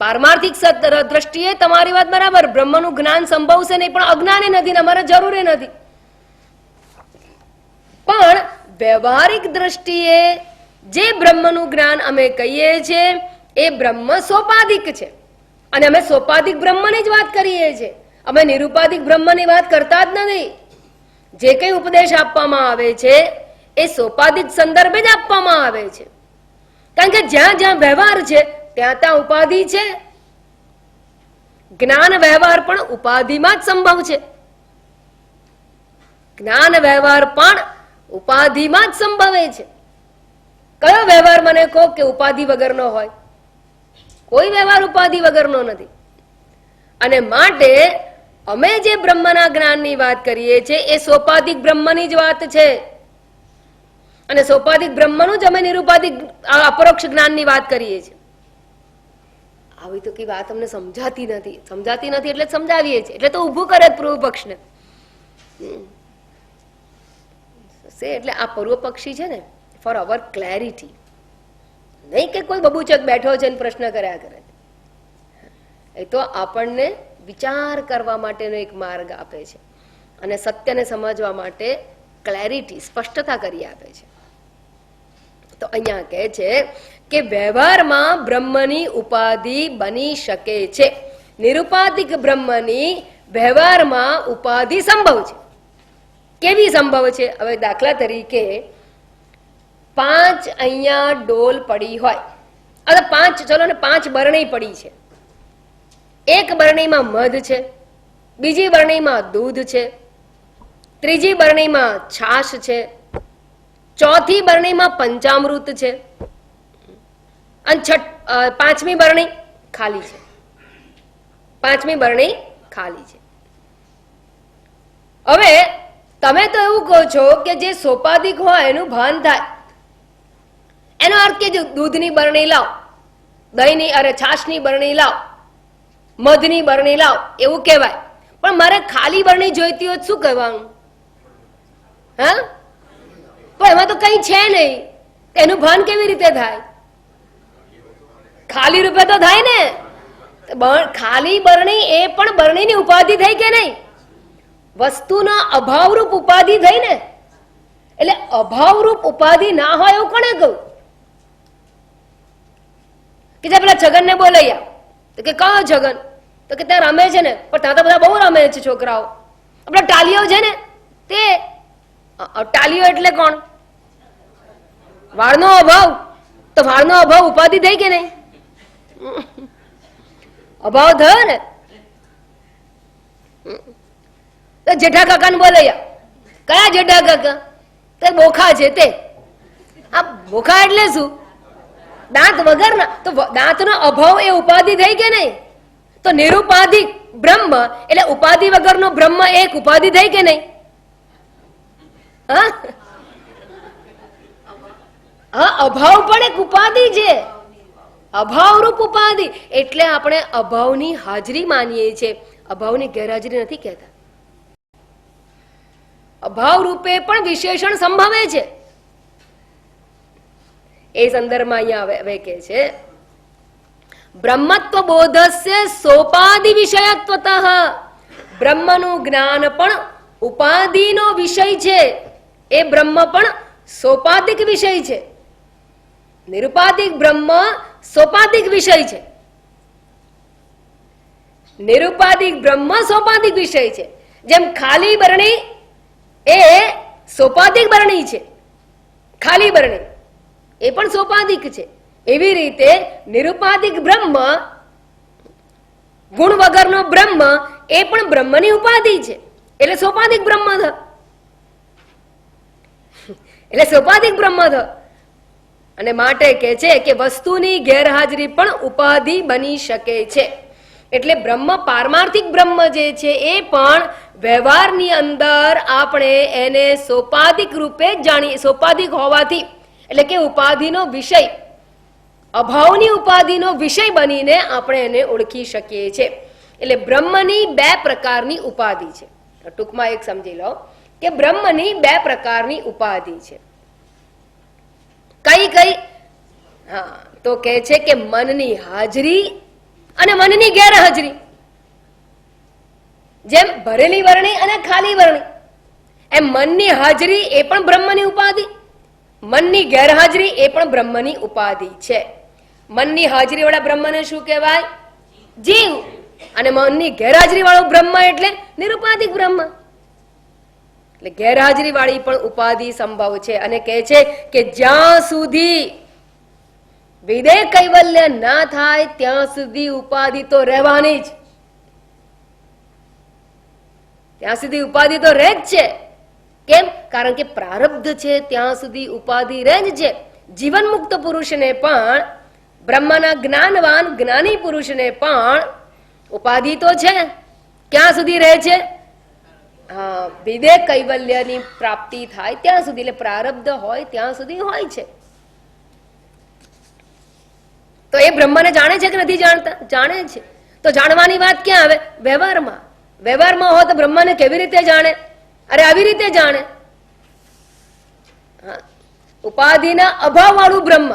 પારમાર્થિક દ્રષ્ટિએ તમારી વાત બરાબર, બ્રહ્મનું જ્ઞાન સંભવશે નહીં, પણ અજ્ઞાને નથી ને અમારે જરૂરી નથી. પણ વ્યવહારિક દ્રષ્ટિએ જે બ્રહ્મનું જ્ઞાન અમે કહીએ છીએ એ બ્રહ્મ સોપાધિક છે, અને અમે સોપાધિક બ્રહ્મની જ વાત કરીએ છીએ. અમે નિરુપાધિક બ્રહ્મની વાત કરતા જ નથી. જે કઈ ઉપદેશ આપવામાં આવે છે એ સોપાધિક સંદર્ભે જ આપવામાં આવે છે. કારણ કે જ્યાં જ્યાં વ્યવહાર છે ત્યાં ત્યાં ઉપાધિ છે. જ્ઞાન વ્યવહાર પણ ઉપાધિમાં જ સંભવ છે. જ્ઞાન વ્યવહાર પણ ઉપાધિમાં જ સંભવે છે. કયો વ્યવહાર મને કહો કે ઉપાધિ વગરનો હોય? કોઈ વ્યવહાર ઉપાધિ વગરનો નથી. અને માટે અમે જે બ્રહ્મના જ્ઞાનની વાત કરીએ છીએ એ સોપાધિક બ્રહ્મની જ વાત છે. અને સોપાધિક બ્રહ્મનું જ અમે નિરુપાધિક અપરોક્ષ જ્ઞાનની વાત કરીએ છીએ. આવી તો કઈ વાત અમને સમજાતી નથી. સમજાતી નથી એટલે સમજાવીએ છીએ, એટલે તો ઊભું કરે પૂર્વ પક્ષને. એટલે આ પૂર્વ પક્ષી છે ને ફોર અવર ક્લેરિટી, નહીં કે કોઈ બબૂચક બેઠો છે ને પ્રશ્ન કર્યા કરે. એ તો આપણને વિચાર કરવા માટેનો એક માર્ગ આપે છે અને સત્યને સમજવા માટે ક્લેરિટી, સ્પષ્ટતા કરી આપે છે. તો અહીંયા કહે છે કે વ્યવહારમાં બ્રહ્મની ઉપાધિ બની શકે છે, નિરુપાધિક બ્રહ્મની વ્યવહારમાં ઉપાધિ સંભવ છે. કેવી સંભવ છે? હવે દાખલા તરીકે 5 અહીંયા ડોલ પડી હોય, અને 5, ચલો ને 5 બરણી પડી છે. એક બરણીમાં મધ છે, બીજી બરણીમાં દૂધ છે, ત્રીજી બરણીમાં છાશ છે, ચોથી બરણીમાં પંચામૃત છે, અને પાંચમી બરણી ખાલી છે. પાંચમી બરણી ખાલી છે. હવે તમે તો એવું કહો છો કે જે સોપાધિક હોય એનું ભાન થાય. એનો અર્થ કે દૂધની બરણી લાવ, દહીંની અરે છાશની બરણી લાવ, મધની બરણી લાવ, એવું કહેવાય. પણ મારે ખાલી બરણી જોઈતી હોય શું કહેવાનું? હા, પણ એમાં તો કઈ છે નહીં, એનું ભાન કેવી રીતે થાય? ખાલી રૂપે તો થાય ને. ખાલી બરણી એ પણ બરણીની ઉપાધિ થઈ કે નહીં? વસ્તુના અભાવરૂપ ઉપાધિ થઈ ને. એટલે અભાવરૂપ ઉપાધિ ના હોય એવું કોને કહું? કે જે પેલા છગન ને બોલાયા તો કે કયો છગન? તો કે ત્યાં રમે છે ને. પણ ત્યાં તો બધા બહુ રમે છે છોકરાઓ. આપણા ટાલીઓ છે ને તે ટાલીઓ એટલે કોણ? વાળનો અભાવ. તો વાળનો અભાવ ઉપાધિ થઈ કે નહીં? અભાવ થયો ને. જેઠા કાકા ને બોલાયા. કયા જેઠા કાકા? તે બોખા છે તે. આ બોખા એટલે શું? દાંત વગરના. તો દાંતનો અભાવ એ ઉપાધિ થઈ કે નહીં? તો નિરુપાધિક બ્રહ્મ એટલે ઉપાધિ વગરનો બ્રહ્મ એક ઉપાધિ થઈ કે નહીં? હા, અભાવ પણ એક ઉપાધિ છે, અભાવરૂપ ઉપાધિ. એટલે આપણે અભાવની હાજરી માનીએ છીએ, અભાવની ગેરહાજરી નથી કહેતા. અભાવ રૂપે પણ વિશેષણ સંભવે છે. એ સંદર્ભમાં અહીંયા હવે કહે છે બ્રહ્મત્વ બોધસ્ય સોપાધિ વિષયત્વતઃ. બ્રહ્મનું જ્ઞાન પણ ઉપાધિનો વિષય છે. એ બ્રહ્મ પણ સોપાધિક વિષય છે. નિરુપાધિક બ્રહ્મ સોપાધિક વિષય છે. નિરુપાધિક બ્રહ્મ સોપાધિક વિષય છે. જેમ ખાલી બરણી એ સોપાધિક બરણી છે, ખાલી વર્ણિ એ પણ સોપાધિક છે. એવી રીતે નિરુપાધિક બ્રહ્મ, ગુણ વગરનો બ્રહ્મ એ પણ બ્રહ્મની ઉપાધિ છે. એટલે સોપાધિક બ્રહ્મ થ એટલે સોપાધિક બ્રહ્મ થ અને માટે કે છે કે વસ્તુની ગેરહાજરી પણ ઉપાધિ બની શકે છે. એટલે બ્રહ્મ, પારમાર્થિક બ્રહ્મ જે છે એ પણ વ્યવહારની અંદર આપણે એને સોપાધિક રૂપે જ જાણીએ. સોપાધિક હોવાથી એટલે કે ઉપાધિનો વિષય, અભાવની ઉપાધિનો વિષય બનીને આપણે એને ઓળખી શકીએ છીએ. એટલે બ્રહ્મની બે પ્રકારની ઉપાધિ છે. ટૂંકમાં એક સમજી લો કે બ્રહ્મની બે પ્રકારની ઉપાધિ છે. કઈ કઈ? હા, તો કે છે કે મનની હાજરી અને મનની ગેરહાજરી. જેમ ભરેલી વર્ણી અને ખાલી વર્ણી, એમ મનની હાજરી એ પણ બ્રહ્મની ઉપાધિ, મનની ગેરહાજરી એ પણ બ્રહ્મની ઉપાધિ છે. મનની હાજરી વાળા બ્રહ્મને શું કહેવાય? જીવ. અને મનની ગેરહાજરી વાળો બ્રહ્મ એટલે નિરુપાધિક બ્રહ્મ. એટલે ગેરહાજરી વાળી પણ ઉપાધિ સંભવ છે. અને કહે છે કે જ્યાં સુધી વિદેહ કૈવલ્ય ના થાય ત્યાં સુધી ઉપાધિ તો રહેવાની જ. ત્યાં સુધી ઉપાધિ તો રહે જ છે. કેમ? કારણ કે પ્રારબ્ધ છે ત્યાં સુધી ઉપાધિ રહે જ છે. જીવન મુક્ત પુરુષને પણ, બ્રહ્મના જ્ઞાનવાન જ્ઞાની પુરુષને પણ ઉપાધિ તો છે. ક્યાં સુધી રહે છે? હા, વિદેહ કૈવલ્યની પ્રાપ્તિ થાય ત્યાં સુધી, એટલે પ્રારબ્ધ હોય ત્યાં સુધી હોય છે. તો એ બ્રહ્મને જાણે છે કે નથી જાણતા? જાણે છે. તો જાણવાની વાત ક્યાં આવે? વ્યવહારમાં. વ્યવહારમાં હોય તો બ્રહ્મને કેવી રીતે જાણે? અરે આવી રીતે જાણે. ઉપાધિના અભાવ વાળું બ્રહ્મ.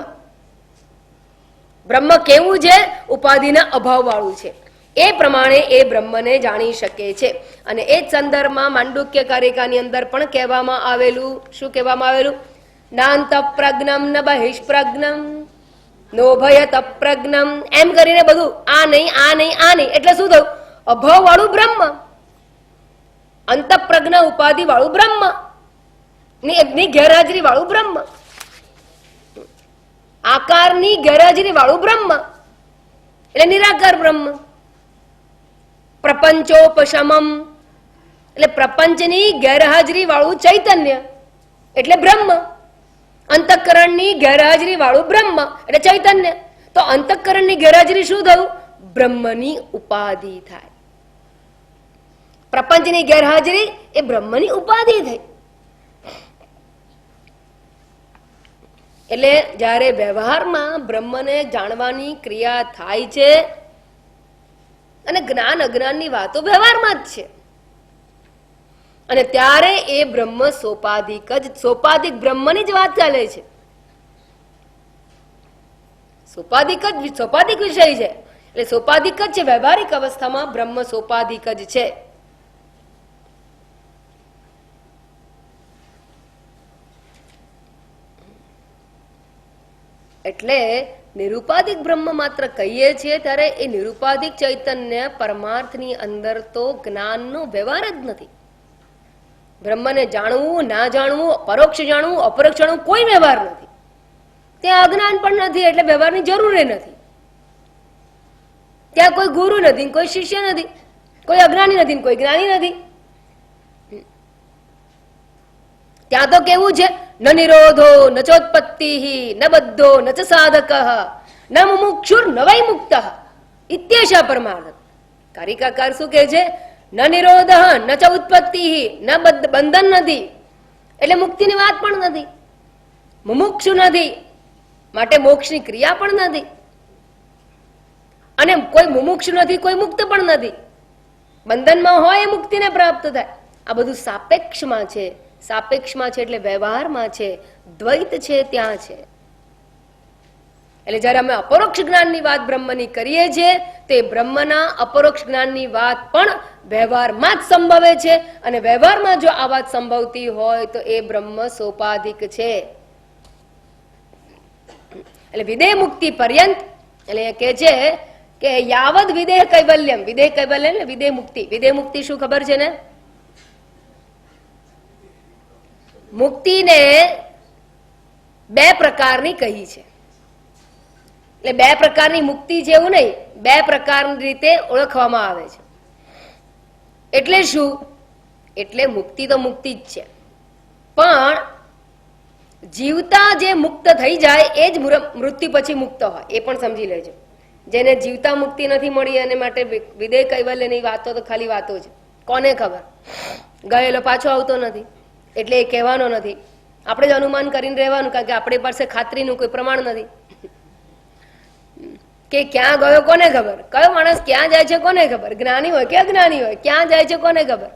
બ્રહ્મ કેવું છે? ઉપાધિના અભાવ વાળું છે. એ પ્રમાણે એ બ્રહ્મને જાણી શકે છે. અને એ જ સંદર્ભમાં માંડુક્ય કારિકાની અંદર પણ કહેવામાં આવેલું, શું કહેવામાં આવેલું? નાંત પ્રજ્ઞમ ન બહિષ્પ્રજ્ઞમ નોભયત પ્રજ્ઞમ, એમ કરીને બધું આ નહીં, આ નહીં, આ નહીં. એટલે શું થયું? અભાવ વાળું બ્રહ્મ, અંતઃપ્રજ્ઞ ઉપાધિ વાળું બ્રહ્મ, ની ગેરહાજરી વાળું બ્રહ્મ, આકારની ગેરહાજરી વાળું બ્રહ્મ એટલે નિરાકાર બ્રહ્મ. પ્રપંચોપશમમ એટલે પ્રપંચની ગેરહાજરી વાળું ચૈતન્ય એટલે બ્રહ્મ. અંતઃકરણની ગેરહાજરી વાળું બ્રહ્મ એટલે ચૈતન્ય. તો અંતઃકરણની ગેરહાજરી શું થયું? બ્રહ્મની ઉપાધિ થાય. પ્રપંચની ગેરહાજરી એ બ્રહ્મની ઉપાધિ થઈ. એટલે જ્યારે વ્યવહારમાં બ્રહ્મને જાણવાની ક્રિયા થાય છે, અને જ્ઞાન અજ્ઞાનની વાતો વ્યવહારમાં જ છે, અને ત્યારે એ બ્રહ્મ સોપાધિક જ, સોપાધિક બ્રહ્મની જ વાત ચાલે છે. સોપાધિક જ, સોપાધિક વિષય છે. એટલે સોપાધિક જ છે. વ્યવહારિક અવસ્થામાં બ્રહ્મ સોપાધિક જ છે. એટલે નિરુપાધિક બ્રહ્મ માત્ર કહીએ છીએ ત્યારે એ નિરુપાધિક ચૈતન્ય પરમાર્થની અંદર તો જ્ઞાનનો વ્યવહાર જ નથી. બ્રહ્મને જાણવું, ના જાણવું, પરોક્ષ જાણવું, અપરોક્ષ જાણવું, કોઈ વ્યવહાર નથી. ત્યાં અજ્ઞાન પણ નથી, એટલે વ્યવહારની જરૂર નથી. ત્યાં કોઈ ગુરુ નથી, કોઈ શિષ્ય નથી, કોઈ અજ્ઞાની નથી, કોઈ જ્ઞાની નથી. ત્યાં તો કેવું છે? ન નિરોધો ન ચોત્પત્તિ ન બધ્ધો ન ચ સાધક ન મુમુક્ષુર ન વૈ મુક્ત ઇત્યેષા પરમાર્થ. કારિકાકાર શું કહે છે? ન નિરોધ ન ચ ઉત્પત્તિ ન બંધન નથી, એટલે મુક્તિની વાત પણ નથી. મુમુક્ષુ નથી, માટે મોક્ષની ક્રિયા પણ નથી. અને કોઈ મુમુક્ષુ નથી, કોઈ મુક્ત પણ નથી. બંધનમાં હોય એ મુક્તિને પ્રાપ્ત થાય. આ બધું સાપેક્ષમાં છે. સાપેક્ષમાં છે એટલે વ્યવહારમાં છે, દ્વૈત છે ત્યાં છે. એટલે જયારે અમે અપરોક્ષ જ્ઞાનની વાત બ્રહ્મની કરીએ છીએ, તે બ્રહ્મના અપરોક્ષ જ્ઞાનની વાત પણ વ્યવહારમાં જ સંભવે છે. અને વ્યવહારમાં જો આ વાત સંભવતી હોય તો એ બ્રહ્મ સોપાધિક છે. એટલે વિદેહ મુક્તિ પર્યંત, એટલે એ કહે છે કે યાવદ વિદેહ કૈવલ્યમ, વિદેહ કૈવલ્યમ ને વિદેહ મુક્તિ. વિદેહ મુક્તિ શું ખબર છે ને? મુક્તિને બે પ્રકારની કહી છે. એટલે બે પ્રકારની મુક્તિ છે એવું નહીં, બે પ્રકારની રીતે ઓળખવામાં આવે છે. એટલે શું? એટલે મુક્તિ તો મુક્તિ જ છે, પણ જીવતા જે મુક્ત થઈ જાય એ જ મૃત્યુ પછી મુક્ત હોય, એ પણ સમજી લેજો. જેને જીવતા મુક્તિ નથી મળી અને માટે વિદેહ કૈવલ્યની વાતો તો ખાલી વાતો છે. કોને ખબર? ગયેલો પાછો આવતો નથી, એટલે એ કહેવાનો નથી. આપણે જ અનુમાન કરીને રહેવાનું, કારણ કે આપણી પાસે ખાતરીનું કોઈ પ્રમાણ નથી કે ક્યાં ગયો કોને ખબર. કયો માણસ ક્યાં જાય છે કોને ખબર? જ્ઞાની હોય કે અજ્ઞાની હોય, ક્યાં જાય છે કોને ખબર?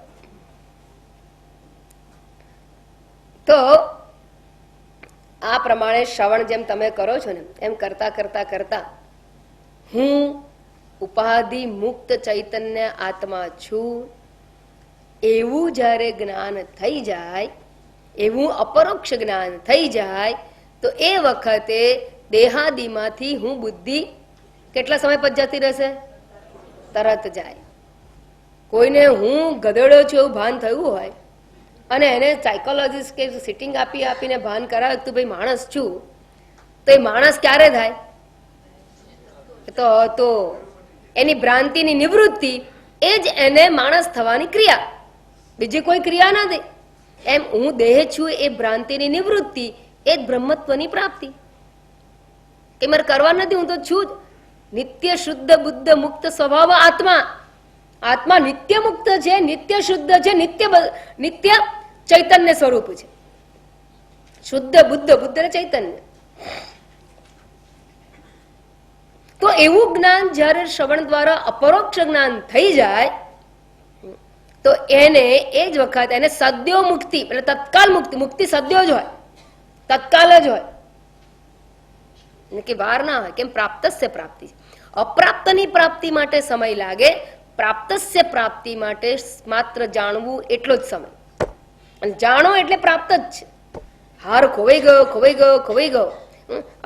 તો આ પ્રમાણે શ્રવણ જેમ તમે કરો છો ને, એમ કરતા કરતા કરતા હું ઉપાધિ મુક્ત ચૈતન્ય આત્મા છું એવું જ્યારે જ્ઞાન થઈ જાય, એવું અપરોક્ષ જ્ઞાન થઈ જાય, તો એ વખતે દેહાદિમાંથી હું બુદ્ધિ કેટલા સમય પછી જતી રહેશે? તરત જાય. કોઈને હું ગધેડો છું એવું ભાન થયું હોય અને એને સાયકોલોજીસ્ટ કે સિટિંગ આપી આપીને ભાન કરાવે તું ભાઈ માણસ છું, તો એ માણસ ક્યારે થાય? તો એની ભ્રાંતિની નિવૃત્તિ એ જ એને માણસ થવાની ક્રિયા, બીજી કોઈ ક્રિયા નથી. એમ હું દેહ છું એ ભ્રાંતિની નિવૃત્તિ એ જ બ્રહ્મત્વની પ્રાપ્તિ. કે મારે કરવા નથી, હું તો છું જ નિત્ય શુદ્ધ બુદ્ધ મુક્ત સ્વભાવ આત્મા. આત્મા નિત્ય મુક્ત છે, નિત્ય શુદ્ધ છે, નિત્ય ચૈતન્ય સ્વરૂપ છે. શુદ્ધ બુદ્ધ, બુદ્ધ ને ચૈતન્ય. તો એવું જ્ઞાન જ્યારે શ્રવણ દ્વારા અપરોક્ષ જ્ઞાન થઈ જાય, તો એને એ જ વખત એને સદ્યો મુક્તિ, એટલે તત્કાલ મુક્તિ. મુક્તિ સદ્યો જ હોય, તત્કાલ જ હોય, કે વાર ના હોય. કેમ? પ્રાપ્તસ્ય પ્રાપ્તિ. અપ્રાપ્તની પ્રાપ્તિ માટે સમય લાગે, પ્રાપ્તસ્ય પ્રાપ્તિ માટે માત્ર જાણવું એટલો જ સમય. અને જાણો એટલે પ્રાપ્ત જ છે. હાર ખોવાઈ ગયો, ખોવાઈ ગયો, ખોવાઈ ગયો,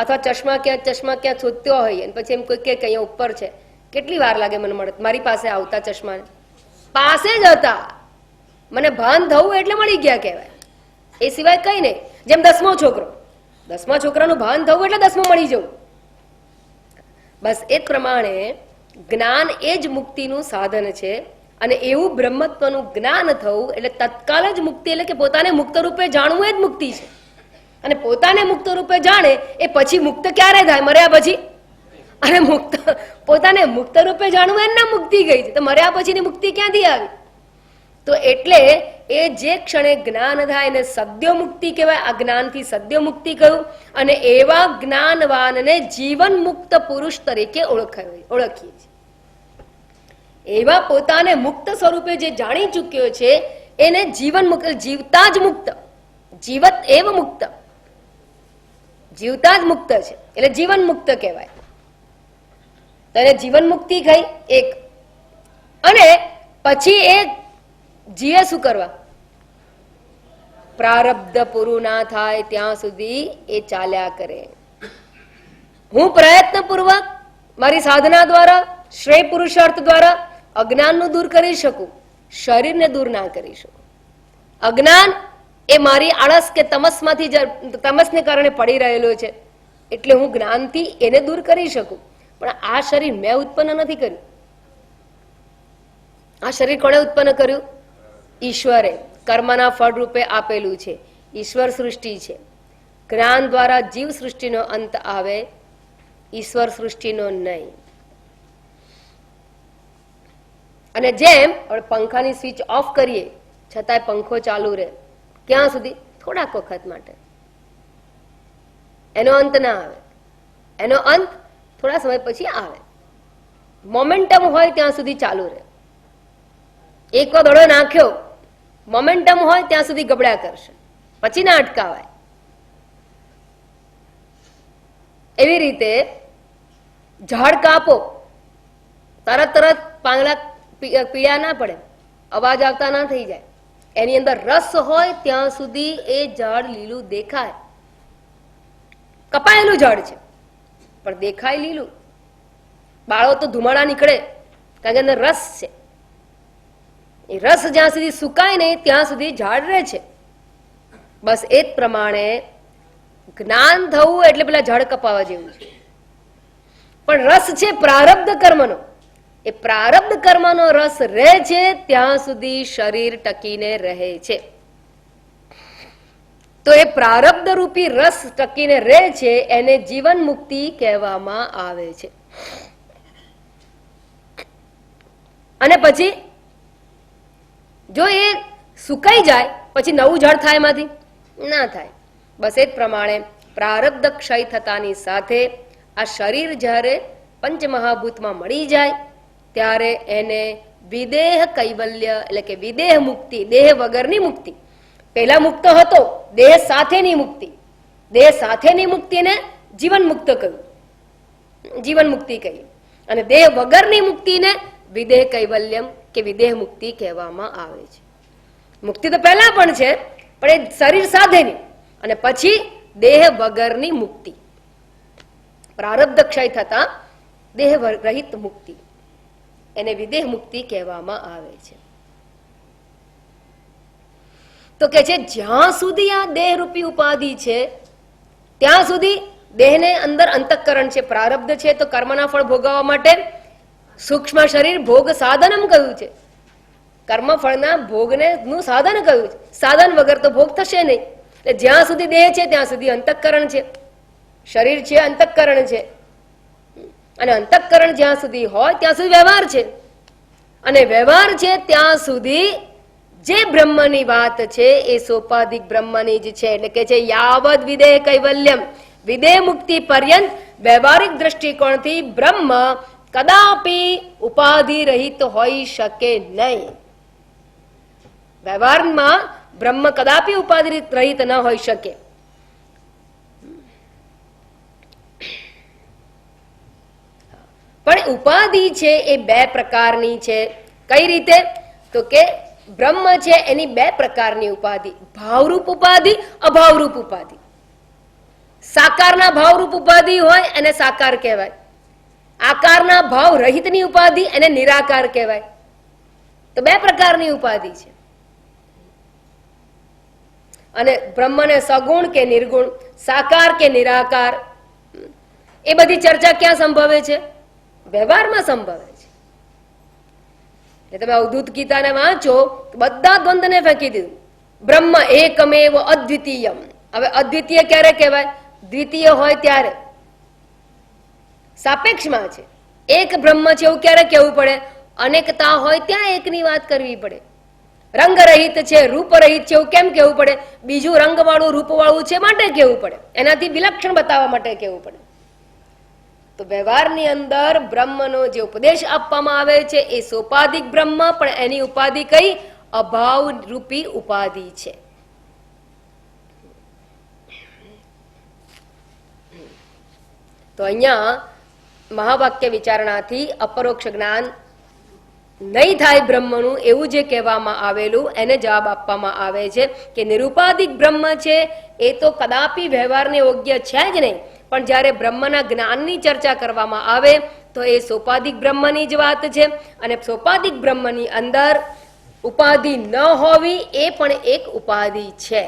અથવા ચશ્મા ક્યાં શોધ્યો હોય અને પછી એમ કોઈ કે અહીંયા ઉપર છે, કેટલી વાર લાગે મને મળે? મારી પાસે આવતા ચશ્મા પાસે જ હતા, મને ભાન થવું એટલે મળી ગયા કહેવાય, એ સિવાય કઈ નહીં. જેમ 10મો છોકરો, 10મા છોકરાનું ભાન થવું એટલે 10મું મળી જવું. બસ એ જ પ્રમાણે જ્ઞાન એ જ મુક્તિનું સાધન છે. અને એવું બ્રહ્મત્વનું જ્ઞાન થવું એટલે તત્કાલ જ મુક્તિ, એટલે કે પોતાને મુક્ત રૂપે જાણવું એ જ મુક્તિ છે. અને પોતાને મુક્ત રૂપે જાણે એ પછી મુક્ત ક્યારે થાય? મર્યા પછી. અને મુક્ત પોતાને મુક્ત રૂપે જાણવું એના મુક્તિ ગઈ છે, તો મર્યા પછીની મુક્તિ ક્યાંથી આવી? તો એટલે એ જે ક્ષણે જ્ઞાન થાય એને સદ્યો મુક્તિ કહેવાય. આ જ્ઞાનથી સદ્યો મુક્તિ કહ્યું. અને એવા જ્ઞાનવાનને જીવન મુક્ત પુરુષ તરીકે ઓળખીએ છીએ. એવા પોતાને મુક્ત સ્વરૂપે જે જાણી ચૂક્યો છે એને જીવન મુક્ત, જીવતા જ મુક્ત, જીવત એવ મુક્ત, જીવતા જ મુક્ત છે એટલે જીવન મુક્ત કહેવાય. તો એને જીવન મુક્તિ થઈ એક. અને પછી એ જીવે શું કરવા? પ્રારબ્ધ પૂરું ના થાય ત્યાં સુધી એ ચાલ્યા કરે. હું પ્રયત્નપૂર્વક મારી સાધના દ્વારા, શ્રેય પુરુષાર્થ દ્વારા અજ્ઞાનનું દૂર કરી શકું, શરીરને દૂર ના કરી શકું. અજ્ઞાન એ મારી આળસ કે તમસને કારણે પડી રહેલો છે, એટલે હું જ્ઞાનથી એને દૂર કરી શકું. પણ આ શરીર મેં ઉત્પન્ન નથી કર્યું. આ શરીર કોણે ઉત્પન્ન કર્યું? ઈશ્વરે કર્મના ફળ રૂપે આપેલું છે. ઈશ્વર સૃષ્ટિ છે. જ્ઞાન દ્વારા જીવ સૃષ્ટિનો અંત આવે, ઈશ્વર સૃષ્ટિનો નહીં. અને જેમ આપણે પંખાની સ્વિચ ઓફ કરીએ છતાંય પંખો ચાલુ રહે, ક્યાં સુધી? થોડાક વખત માટે. એનો અંત ના આવે. એનો અંત થોડા સમય પછી આવે. મોમેન્ટમ હોય ત્યાં સુધી ચાલુ રહે. એક વાર દડો નાખ્યો, મોમેન્ટમ હોય ત્યાં સુધી ગબડ્યા કરશે, પછી ના અટકાવાય. એવી રીતે ઝાડ કાપો, તરત પાંદડા પીળા ના પડે, અવાજ આવતા ના થઈ જાય. એની અંદર રસ હોય ત્યાં સુધી એ ઝાડ લીલું દેખાય. કપાયેલું ઝાડ છે પણ દેખાય લીલું. બાળો તો ધુમાડા નીકળે કારણ કે અંદર રસ છે. એ રસ જ્યાં સુધી સુકાય નહીં ત્યાં સુધી ઝાડ રહે છે. બસ એ જ પ્રમાણે જ્ઞાન થવું એટલે પેલા ઝાડ કપાવા જેવું છે. પણ રસ છે પ્રારબ્ધ કર્મનો, એ પ્રારબ્ધ કર્મનો રસ રહે છે ત્યાં સુધી શરીર ટકીને રહે છે. તો એ પ્રારબ્ધ રૂપી રસ ટકીને રહે છે એને જીવન મુક્તિ કહેવામાં આવે છે. અને પછી જો એ સુકાઈ જાય પછી નવું ઝાડ થાય એમાંથી? ના થાય. બસ એ જ પ્રમાણે પ્રારબ્ધ ક્ષય થતાની સાથે આ શરીર જ્યારે પંચમહાભૂતમાં મળી જાય ત્યારે એને વિદેહ કૈવલ્ય એટલે કે વિદેહ મુક્તિ, દેહ વગરની મુક્તિ. પહેલા મુક્ત હતો, દેહ સાથેની મુક્તિ. દેહ સાથેની મુક્તિને જીવન મુક્ત કહ્યું, જીવન મુક્તિ કહી. અને દેહ વગરની મુક્તિને વિદેહ કૈવલ્યમ કે વિદેહ મુક્તિ કહેવામાં આવે છે. મુક્તિ તો પહેલા પણ છે, પણ એ શરીર સાથેની, અને પછી દેહ વગરની મુક્તિ, પ્રારબ્ધ ક્ષય થતા દેહ રહિત મુક્તિ, એને વિદેહ મુક્તિ કહેવામાં આવે છે. તો કે છે જ્યાં સુધી આ દેહ રૂપી ઉપાધિ છે ત્યાં સુધી દેહને અંદર અંતઃકરણ છે, પ્રારબ્ધ છે, તો કર્મના ફળ ભોગવવા માટે સૂક્ષ્મ શરીર ભોગ સાધનમ કહ્યું છે. કર્મફળના ભોગને નું સાધન કહ્યું છે. સાધન વગર તો ભોગ થશે નહીં. એટલે જ્યાં સુધી દેહ છે ત્યાં સુધી અંતઃકરણ છે, શરીર છે, અંતઃકરણ છે. અને અંતઃકરણ જ્યાં સુધી હોય ત્યાં સુધી વ્યવહાર છે. અને વ્યવહાર છે ત્યાં સુધી જે બ્રહ્મની વાત છે એ સોપાધિક બ્રહ્મની જ છે. એટલે કે છે યાવદ વિદેહ કૈવલ્યમ, વિદેહ મુક્તિ પર્યંત વ્યવહારિક દ્રષ્ટિકોણથી બ્રહ્મ કદાપી ઉપાધિ રહિત હોઈ શકે નહીં. વ્યવહારમાં બ્રહ્મ કદાપી ઉપાધિ રહિત ન હોઈ શકે. પણ ઉપાધિ છે એ બે પ્રકારની છે. કઈ રીતે? તો કે બ્રહ્મ છે એની બે પ્રકારની ઉપાધિ, ભાવરૂપ ઉપાધિ, અભાવરૂપ ઉપાધિ. સાકારના ભાવરૂપ ઉપાધિ હોય એને સાકાર કહેવાય, આકારના ભાવ રહિતની ઉપાધિ એને નિરાકાર કહેવાય. તો બે પ્રકારની ઉપાધિ છે. અને બ્રહ્મને સગુણ કે નિર્ગુણ, સાકાર કે નિરાકાર, એ બધી ચર્ચા ક્યાં સંભવે છે? વ્યવહારમાં સંભવે છે. તમે અવધૂત ગીતાને વાંચો બધા દ્વંદ્વને ફેંકી દીધું. બ્રહ્મ એકમેવ અદ્વિતીયમ. હવે અદ્વિતીય ક્યારે કહેવાય? દ્વિતીય હોય ત્યારે. સાપેક્ષમાં છે. એક બ્રહ્મ છે એવું ક્યારે કહેવું પડે? અનેકતા હોય ત્યાં એકની વાત કરવી પડે. રંગ રહિત છે, રૂપ રહિત છે એવું કેમ કહેવું પડે? બીજું રંગવાળું રૂપવાળું છે માટે કહેવું પડે, એનાથી વિલક્ષણ બતાવવા માટે કહેવું પડે. તો વ્યવહારની અંદર બ્રહ્મનો જે ઉપદેશ આપવામાં આવે છે એ સોપાધિક બ્રહ્મ, પણ એની ઉપાધિ કઈ? અભાવ રૂપી ઉપાધિ છે. તો અહીંયા મહાવાક્ય વિચારણાથી અપરોક્ષ જ્ઞાન નહીં થાય બ્રહ્મનું એવું જે કહેવામાં આવેલું એને જવાબ આપવામાં આવે છે કે નિરુપાધિક બ્રહ્મ છે એ તો કદાપી વ્યવહારને યોગ્ય છે જ નહીં. પણ જ્યારે બ્રહ્મના જ્ઞાનની ચર્ચા કરવામાં આવે તો એ સોપાધિક બ્રહ્મની જ વાત છે. અને સોપાધિક બ્રહ્મની અંદર ઉપાધિ ન હોવી એ પણ એક ઉપાધિ છે.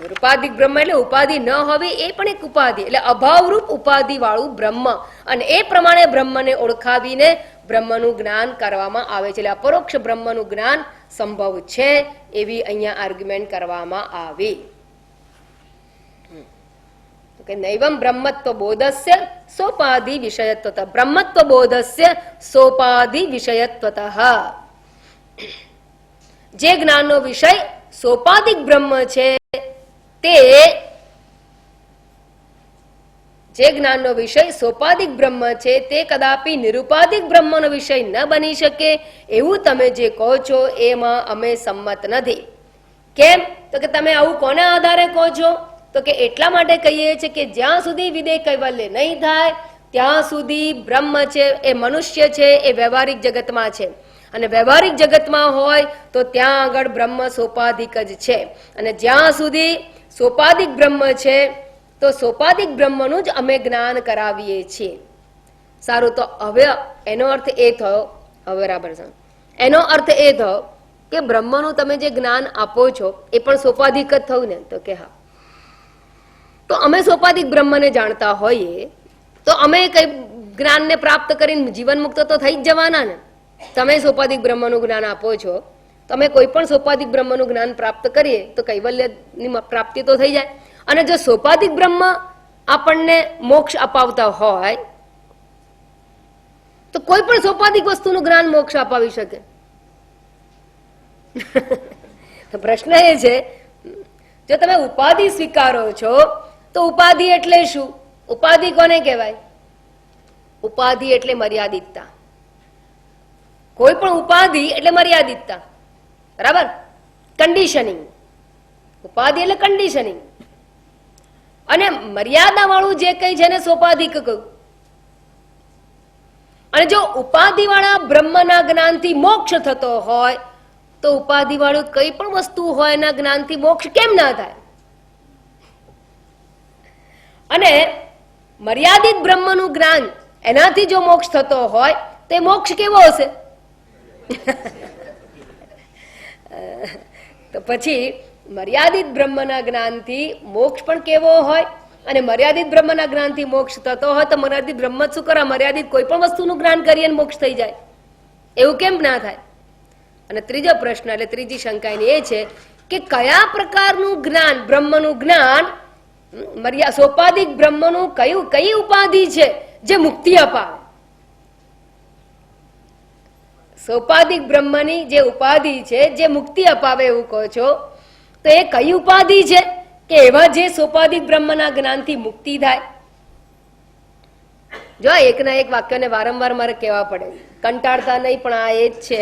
નિરુપાધિક બ્રહ્મ એટલે ઉપાધિ ન હોવી એ પણ એક ઉપાધિ, એટલે અભાવરૂપ ઉપાધિ વાળું બ્રહ્મ. અને એ પ્રમાણે બ્રહ્મને ઓળખાવીને બ્રહ્મનું જ્ઞાન કરવામાં આવે છે. એટલે અપરોક્ષ બ્રહ્મનું જ્ઞાન સંભવ છે એવી અહીંયા આર્ગ્યુમેન્ટ કરવામાં આવી. કે નૈવમ બ્રહ્મત્વ બોધસ્ય સોપાધિ વિષયત્વત, બ્રહ્મત્વ બોધસ્ય સોપાધિ વિષયત્વત. જે જ્ઞાનનો વિષય સોપાધિક બ્રહ્મ છે તે, જે જ્ઞાનનો વિષય સોપાધિક બ્રહ્મ છે તે કદાપી નિરુપાધિક બ્રહ્મનો વિષય ન બની શકે એવું તમે જે કહો છો એમાં અમે સંમત નથી. કેમ? તો કે તમે આવું કોના આધારે કહો છો? તો કે એટલા માટે કહીએ છીએ કે જ્યાં સુધી વિદેહ કૈવલ્ય નહીં થાય ત્યાં સુધી બ્રહ્મ છે એ મનુષ્ય છે એ વ્યવહારિક જગતમાં છે. અને વ્યવહારિક જગતમાં હોય તો ત્યાં આગળ બ્રહ્મ સોપાધિક જ છે. અને જ્યાં સુધી સોપાધિક બ્રહ્મ છે તો સોપાધિક બ્રહ્મનું જ અમે જ્ઞાન કરાવીએ છીએ. સારું, તો હવે એનો અર્થ એ થયો, હવે બરાબર છે, એનો અર્થ એ થયો કે બ્રહ્મનું તમે જે જ્ઞાન આપો છો એ પણ સોપાધિક જ થયું ને? તો કે હા. તો અમે સોપાધિક બ્રહ્મને જાણતા હોઈએ તો અમે કઈ જ્ઞાનને પ્રાપ્ત કરીને જીવન મુક્ત તો થઈ જ જવાના ને. તમે સોપાધિક બ્રહ્મનું જ્ઞાન આપો છો, તમે કોઈ પણ સોપાધિક બ્રહ્મનું જ્ઞાન પ્રાપ્ત કરીએ તો કૈવલ્યની પ્રાપ્તિ તો થઈ જાય. અને જો સોપાધિક બ્રહ્મ આપણને મોક્ષ અપાવતા હોય તો કોઈ પણ સોપાધિક વસ્તુનું જ્ઞાન મોક્ષ અપાવી શકે. તો પ્રશ્ન એ છે, જો તમે ઉપાધિ સ્વીકારો છો તો ઉપાધિ એટલે શું? ઉપાધિ કોને કહેવાય? ઉપાધિ એટલે મર્યાદિતતા. કોઈ પણ ઉપાધિ એટલે મર્યાદિતતા, બરાબર? કન્ડિશનિંગ. ઉપાધિ એટલે કન્ડિશનિંગ. અને મર્યાદા વાળું જે કઈ છે ને સોપાધિક કહ્યું. અને જો ઉપાધિ વાળા બ્રહ્મના જ્ઞાનથી મોક્ષ થતો હોય તો ઉપાધિ વાળું કઈ પણ વસ્તુ હોય એના જ્ઞાનથી મોક્ષ કેમ ના થાય? અને મર્યાદિત બ્રહ્મનું જ્ઞાન એનાથી જો મોક્ષ થતો હોય તે મોક્ષ કેવો હશે? તો પછી મર્યાદિત બ્રહ્મના જ્ઞાનથી મોક્ષ પણ કેવો હોય? અને મર્યાદિત બ્રહ્મના જ્ઞાનથી મોક્ષ થતો હોય તો મર્યાદિત બ્રહ્મ જ શું કરે? મર્યાદિત કોઈ પણ વસ્તુનું જ્ઞાન કરીએ મોક્ષ થઈ જાય, એવું કેમ ના થાય? અને ત્રીજો પ્રશ્ન એટલે ત્રીજી શંકા એની એ છે કે કયા પ્રકારનું જ્ઞાન, બ્રહ્મનું જ્ઞાન, સોપાધિક બ્રહ્મનું કઈ ઉપાધિ છે જે મુક્તિ અપાવે? સોપાધિક બ્રહ્મની જે ઉપાધિ છે જે મુક્તિ અપાવે એવું કહો છો, તો એ કઈ ઉપાધિ છે કે એવા જે સોપાધિક બ્રહ્મના જ્ઞાનથી મુક્તિ થાય? જો એકના એક વાક્યને વારંવાર મારે કહેવા પડે, કંટાળતા નહીં, પણ આ એ જ છે.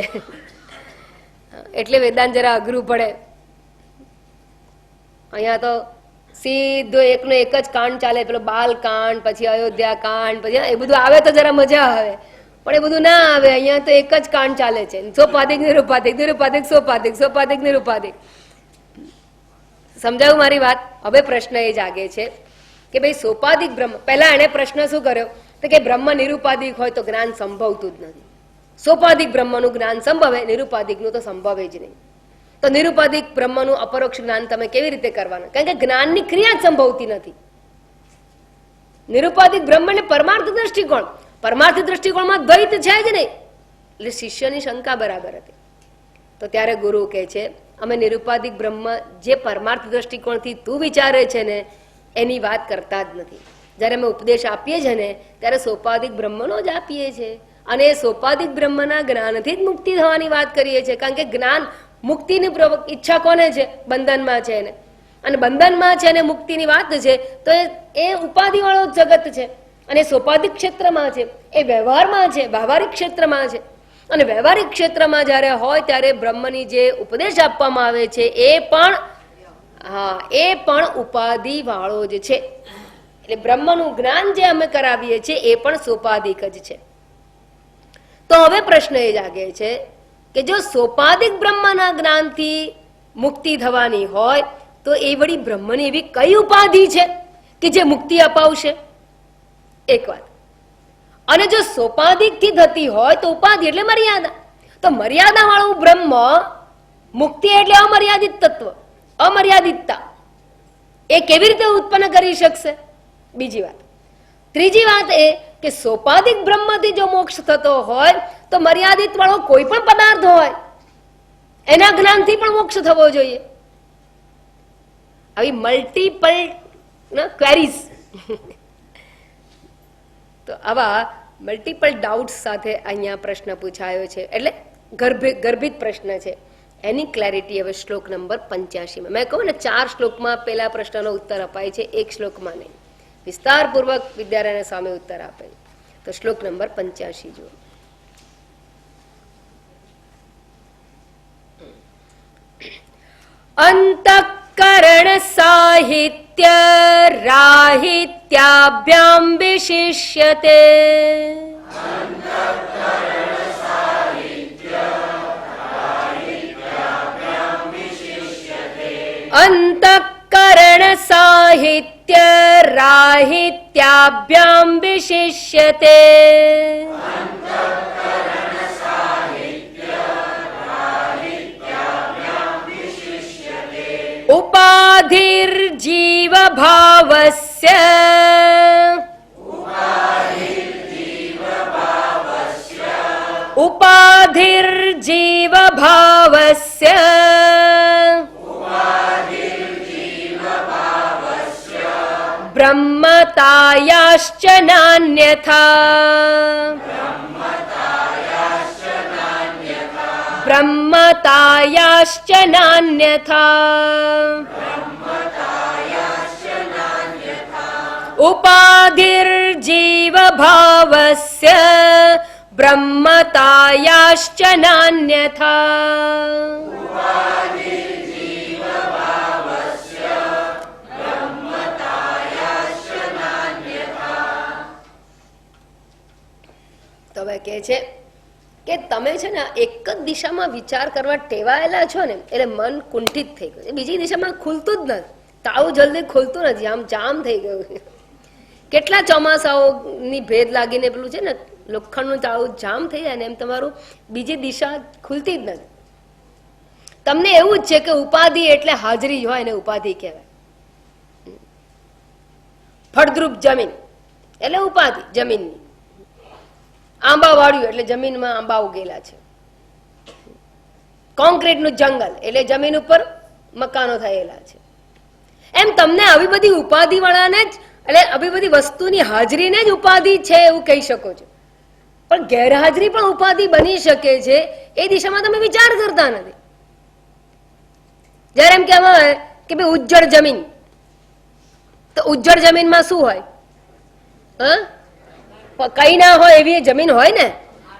એટલે વેદાંત જરા અઘરું પડે. અહીંયા તો સીધો એકનો એક જ કાંડ ચાલે, પેલો બાલ કાંડ, પછી અયોધ્યા કાંડ, પછી એ બધું આવે તો જરા મજા આવે, પણ એ બધું ના આવે. અહીંયા તો એક જ કાંડ ચાલે છે, સોપાધિક નિરુપાધિક, નિરુપાધિક સોપાધિક, સોપાધિક નિરુપાધિક. સમજાયું મારી વાત? હવે પ્રશ્ન એ જાગે છે કે ભાઈ સોપાધિક બ્રહ્મ, પહેલા એને પ્રશ્ન શું કર્યો તો કે બ્રહ્મ નિરુપાધિક હોય તો જ્ઞાન સંભવતું જ નથી. સોપાધિક બ્રહ્મનું જ્ઞાન સંભવે, નિરુપાધિકનું તો સંભવે જ નહીં. તો નિરુપાધિક બ્રહ્મનું અપરોક્ષ જ્ઞાન તમે કેવી રીતે કરવાના? કારણ કે જ્ઞાનની ક્રિયા જ સંભવતી નથી. નિરુપાધિક બ્રહ્મ એટલે પરમાર્થ દ્રષ્ટિકોણ, પરમાર્થ દ્રષ્ટિકોણમાં દ્વૈત છે જ નહીં. એટલે શિષ્યની શંકા બરાબર હતી. તો ત્યારે ગુરુ કહે છે અમે નિરુપાધિક બ્રહ્મ જે પરમાર્થ દ્રષ્ટિકોણથી તું વિચારે છે ને એની વાત કરતા જ નથી. જ્યારે અમે ઉપદેશ આપીએ છીએ ને ત્યારે સોપાધિક બ્રહ્મનો જ આપીએ છીએ, અને એ સોપાધિક બ્રહ્મના જ્ઞાનથી જ મુક્તિ થવાની વાત કરીએ છીએ. કારણ કે જ્ઞાન, મુક્તિની ઈચ્છા કોને છે? બંધનમાં છે એને. અને બંધનમાં છે અને મુક્તિની વાત છે તો એ ઉપાધિ વાળો જગત છે, અને સોપાધિક ક્ષેત્રમાં છે, એ વ્યવહારમાં છે, વ્યવહારિક ક્ષેત્રમાં છે. અને વ્યવહારિક ક્ષેત્રમાં જ્યારે હોય ત્યારે બ્રહ્મની જે ઉપદેશ આપવામાં આવે છે એ પણ ઉપાધિ વાળો જ છે. એટલે બ્રહ્મનું જ્ઞાન જે અમે કરાવીએ છીએ એ પણ સોપાધિક જ છે. તો હવે પ્રશ્ન એ જાગે છે કે જો સોપાધિક બ્રહ્મના જ્ઞાનથી મુક્તિ થવાની હોય તો એ વળી બ્રહ્મની એવી કઈ ઉપાધિ છે કે જે મુક્તિ અપાવશે? એક વાત. અને જો સોપાધિક થી થતી હોય તો ઉપાધિ એટલે મર્યાદા. તો મર્યાદા વાળું બ્રહ્મ, મુક્તિ એટલે અમર્યાદિત તત્વ, અમર્યાદિતતા, એ કેવી રીતે ઉત્પન્ન કરી શકશે? બીજી વાત. ત્રીજી વાત એ કે સોપાધિક બ્રહ્મથી જો મોક્ષ થતો હોય તો મર્યાદિત વાળો કોઈ પણ પદાર્થ હોય એના જ્ઞાનથી પણ મોક્ષ થવો જોઈએ. આવી મલ્ટિપલ ક્વેરીઝ, તો આવા મલ્ટિપલ ડાઉટ્સ સાથે અહીંયા પ્રશ્ન પૂછાયો છે, એટલે ગર્ભિત પ્રશ્ન છે. એની ક્લેરિટી હવે શ્લોક નંબર 85 મેં કહું ને 4 શ્લોકમાં પેલા પ્રશ્નનો ઉત્તર અપાય છે, 1 શ્લોકમાં નહીં. વિસ્તારપૂર્વક વિદ્યારાયણ સ્વામી ઉત્તર આપે. તો શ્લોક નંબર 85 જુઓ. અંતઃકરણ સાહિત્ય રાહિત્યાભ્યામ વિશિષ્યતે. અંતઃકરણ સાહિત્ય રાહિત્યાભ્યામ વિશિષ્યતે. ઉપાધિર્જીવ ભાવસ્ય ઉપાધિર્જીવ ભાવસ્ય બ્રહ્મતાયાશ્ચ નાન્યથા બ્રહ્મતાયાશ્ચ નાન્યથા ઉપાધિર્જીવ ભાવસ્ય બ્રહ્મતાયાશ્ચ નાન્યથા. તો હવે કહે છે કે તમે છે ને એક જ દિશામાં વિચાર કરવા ટેવાયેલા છો ને એટલે મન કુંઠિત થઈ ગયું, બીજી દિશામાં ખુલતું જ નથી, તાળું જલ્દી ખુલતું નથી, આમ જામ થઈ ગયું. કેટલા ચોમાસાઓની ભેદ લાગીને પેલું છે ને લોખંડનું તાળું જામ થઈ જાય ને એમ તમારું બીજી દિશા ખુલતી જ નથી. તમને એવું જ છે કે ઉપાધિ એટલે હાજરી હોય ને ઉપાધિ કહેવાય. ફળદ્રુપ જમીન એટલે ઉપાધિ જમીનની. આંબા વાળ્યું એટલે જમીનમાં આંબા ઉગેલા છે. કોન્ક્રીટનું જંગલ એટલે જમીન ઉપર મકાનો થયેલા છે. એમ તમને આવી બધી ઉપાધિ વાળાને જ એટલે આવી બધી વસ્તુની હાજરીને જ ઉપાધિ છે એવું કહી શકો છો. પણ ગેરહાજરી પણ ઉપાધિ બની શકે છે, એ દિશામાં તમે વિચાર કરતા નથી. જયારે એમ કહેવાય કે ભાઈ ઉજ્જડ જમીન, તો ઉજ્જડ જમીનમાં શું હોય? કઈ ના હોય એવી જમીન હોય ને,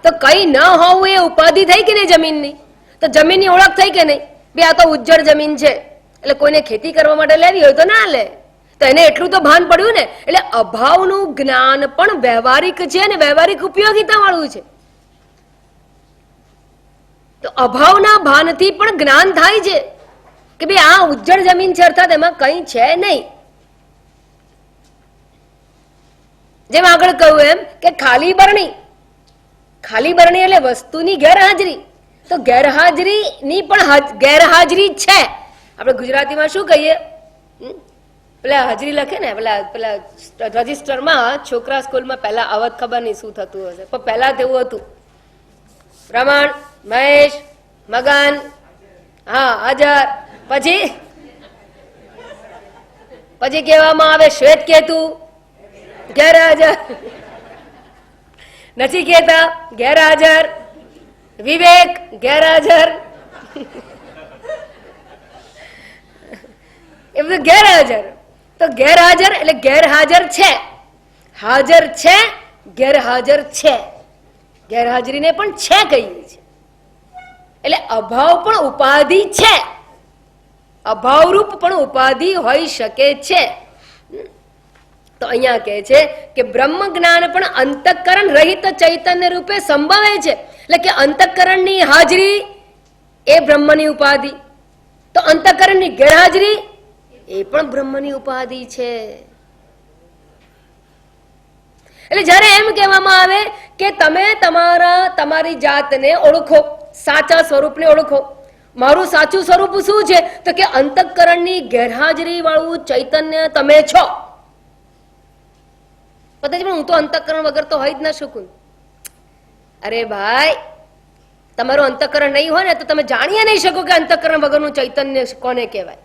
તો કઈ ન હોવું એ ઉપાધિ થઈ કે નહીં જમીનની? તો જમીનની ઓળખ થઈ કે નહીં? બે આ તો ઉજ્જડ જમીન છે એટલે કોઈને ખેતી કરવા માટે લેવી હોય તો ના લે, તો એને એટલું તો ભાન પડ્યું ને. એટલે અભાવનું જ્ઞાન પણ વ્યવહારિક છે અને વ્યવહારિક ઉપયોગિતા વાળું છે. તો અભાવના ભાનથી પણ જ્ઞાન થાય છે કે ભાઈ આ ઉજ્જડ જમીન છે અર્થાત એમાં કઈ છે નહીં. જેમ આગળ કહ્યું એમ કે ખાલી બરણી, ખાલી બરણી એટલે વસ્તુની ગેરહાજરી. તો ગેરહાજરીની પણ ગેરહાજરી છે. આપણે ગુજરાતીમાં શું કહીએ? પેલા હાજરી લખે ને પેલા રજીસ્ટરમાં છોકરા સ્કૂલમાં પહેલા આવત ખબર નહીં શું થતું હશે, પણ પહેલા તેવું હતું પ્રમાણ, મહેશ, મગન, હા હાજર, પછી કહેવામાં આવે શ્વેત કેતુ ગેરહાજર, નચિકેતા ગેરહાજર, વિવેક ગેરહાજર, એ બધું ગેરહાજર. તો ગેરહાજર એટલે ગેરહાજર છે, હાજર છે, ગેરહાજર છે. ગેરહાજરીને પણ છે કહીએ છીએ. એટલે અભાવ પણ ઉપાધિ છે, અભાવરૂપ પણ ઉપાધિ હોઈ શકે છે. તો અહીંયા કહે છે કે બ્રહ્મ જ્ઞાન પણ અંતઃકરણ રહિત ચૈતન્ય રૂપે સંભવે છે. એટલે કે અંતઃકરણની હાજરી એ બ્રહ્મની ઉપાધિ, તો અંતઃકરણની ગેરહાજરી એ પણ બ્રહ્મની ઉપાધિ છે. એટલે જયારે એમ કહેવામાં આવે કે તમે તમારી જાતને ઓળખો, સાચા સ્વરૂપને ઓળખો. મારું સાચું સ્વરૂપ શું છે? તો કે અંતઃકરણની ગેરહાજરી વાળું ચૈતન્ય તમે છો. પતા છે, પણ હું તો અંતઃકરણ વગર તો હોય જ ના શકું. અરે ભાઈ, તમારું અંતઃકરણ નહીં હોય ને તો તમે જાણી નહીં શકો કે અંતઃકરણ વગરનું ચૈતન્ય કોને કહેવાય.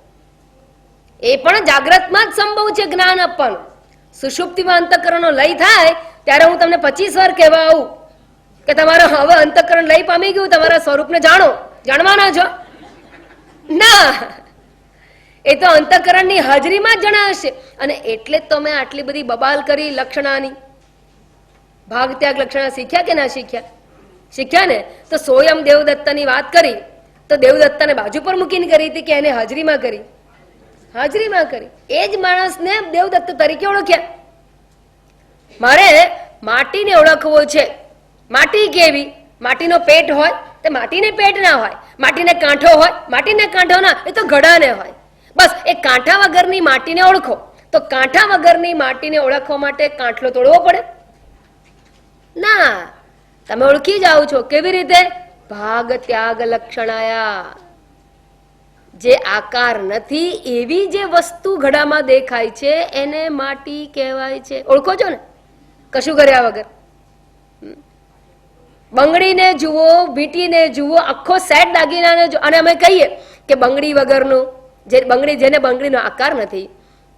એ પણ જાગ્રતમાં જ સંભવ છે જ્ઞાન આપવાનું. સુષુપ્તિમાં અંતઃકરણનો લય થાય ત્યારે હું તમને 25 વાર કહેવા આવું કે તમારા હવે અંતઃકરણ લય પામી ગયું, તમારા સ્વરૂપને જાણો. જાણવાના છો ના? એ તો અંતઃકરણની હાજરીમાં જ જણાશે. અને એટલે જ તમે આટલી બધી બબાલ કરી લક્ષણાની. ભાગ ત્યાગ લક્ષણા શીખ્યા કે ના શીખ્યા? શીખ્યા ને. તો સોયમ દેવદત્તાની વાત કરી તો દેવદત્તાને બાજુ પર મૂકીને કરી હતી કે એને હાજરીમાં કરી? હાજરીમાં કરી. એ જ માણસને દેવદત્ત તરીકે ઓળખ્યા. મારે માટીને ઓળખવો છે. માટી કેવી? માટીનો પેટ હોય તે માટીને પેટ ના હોય, માટીને કાંઠો હોય માટીને કાંઠો ના, એ તો ઘડાને હોય. બસ એ કાંઠા વગરની માટીને ઓળખો. તો કાંઠા વગરની માટીને ઓળખવા માટે કાંઠલો તોડવો પડે ના? તમે ઓળખી જાઓ છો. કેવી રીતે? ભાગ ત્યાગ લક્ષણાયા. જે આકાર નથી એવી જે વસ્તુ ઘડામાં દેખાય છે એને માટી કહેવાય છે. ઓળખો છો ને? કશું કર્યા વગર. બંગડીને જુઓ, વીંટીને જુઓ, આખો સેટ દાગીનાને જુઓ, અને અમે કહીએ કે બંગડી વગરનું, જે બંગડી, જેને બંગડીનો આકાર નથી,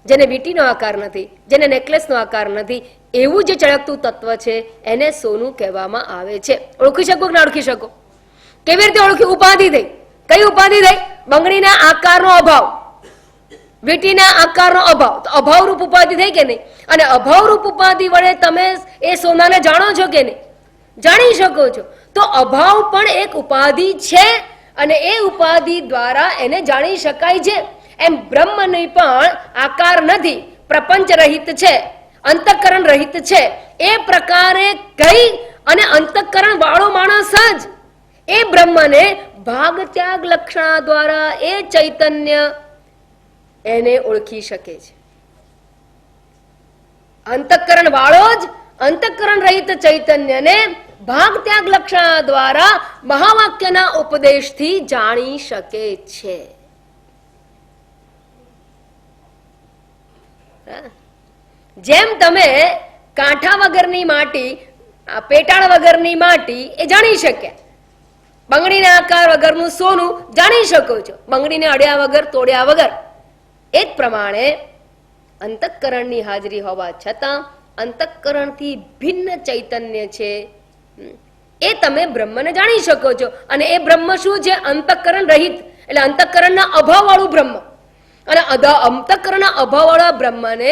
જેને વીંટીનો આકાર નથી, જેને નેકલેસનો આકાર નથી, એવું જે ચળકતું તત્વ છે એને સોનું કહેવામાં આવે છે. ઓળખી શકો કે ના ઓળખી શકો? કેવી રીતે ઓળખી? ઉપાધિ થઈ. કઈ ઉપાધિ થઈ? બંગડીના આકારનો અભાવ, વીંટીના આકારનો અભાવ. તો અભાવરૂપ ઉપાધિ થઈ કે નહીં? અને અભાવરૂપ ઉપાધિ વડે તમે એ સોનાને જાણો છો કે નહીં? જાણી શકો છો. તો અભાવ પણ એક ઉપાધિ છે અને એ ઉપાધિ દ્વારા એને જાણી શકાય છે. એમ બ્રહ્મની પણ આકાર નથી, પ્રપંચ રહિત છે, અંતઃકરણ રહિત છે. એ પ્રકારે કઈ અને અંતઃકરણ વાળો માણસ જ એ બ્રહ્મને ભાગ ત્યાગ લક્ષણા દ્વારા એ ચૈતન્ય એને ઓળખી શકે છે. અંતઃકરણ વાળો જ અંતઃકરણ રહિત ચૈતન્યને ભાગ ત્યાગ લક્ષણા દ્વારા મહાવાક્યના ઉપદેશથી જાણી શકે છે. જેમ તમે કાંઠા વગરની માટી, પેટાળ વગરની માટી એ જાણી શક્યા, બંગડીના આકાર વગરનું સોનું જાણી શકો છો, બંગડીને અડ્યા વગર, તોડ્યા વગર. એ જ પ્રમાણે અંતઃકરણની હાજરી હોવા છતાં અંતઃકરણથી ભિન્ન ચૈતન્ય છે એ તમે બ્રહ્મને જાણી શકો છો. અને એ બ્રહ્મ શું છે? અંતઃકરણ રહિત, એટલે અંતઃકરણના અભાવ વાળું બ્રહ્મ. અને અંતઃકરણના અભાવ વાળા બ્રહ્મને,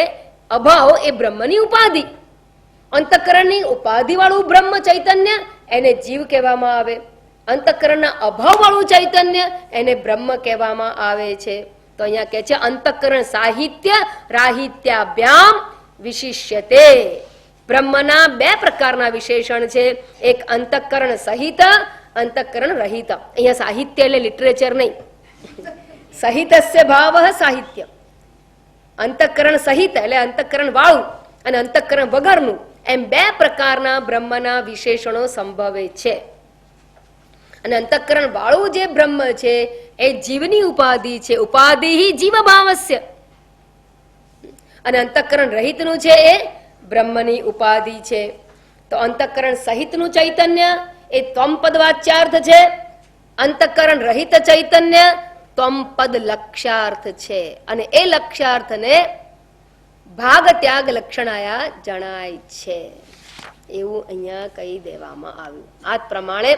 અભાવ એ બ્રહ્મની ઉપાધિ, અંતઃકરણની ઉપાધિ વાળું બ્રહ્મ ચૈતન્ય એને જીવ કહેવામાં આવે. અંતઃકરણના અભાવ વાળું ચૈતન્ય એને બ્રહ્મ કહેવામાં આવે છે. તો અહીંયા કહે છે અંતઃકરણ સાહિત્ય રાહિત્યાભ્યામ વિશિષ્યતે. બ્રહ્મના બે પ્રકારના વિશેષણ છે, એક અંતઃકરણ સહિત, અંતઃકરણ રહિત. અહીંયા સાહિત્ય એટલે લિટરેચર નહીં, સહિતસ્ય ભાવ સાહિત્ય. અંતઃકરણ સહિત એટલે અંતઃકરણ વાળું અને અંતઃકરણ વગરનું, એમ બે પ્રકારના બ્રહ્મના વિશેષણો સંભવે છે. અને અંતઃકરણ વાળું જે બ્રહ્મ છે એ જીવની ઉપાધિ છે, ઉપાધિ જીવ ભાવસ્ય. અને અંતઃકરણ રહિતનું છે એ બ્રહ્મની ઉપાધિ છે. તો અંતઃકરણ સહિતનું ચૈતન્ય એ ત્વમપદ વાચ્યાર્થ છે, અંતઃકરણ રહિત ચૈતન્ય ત્વમપદ લક્ષ્યાર્થ છે. અને એ લક્ષ્યાર્થને ભાગ ત્યાગ લક્ષણાયા જણાય છે, એવું અહીંયા કહી દેવામાં આવ્યું. આ પ્રમાણે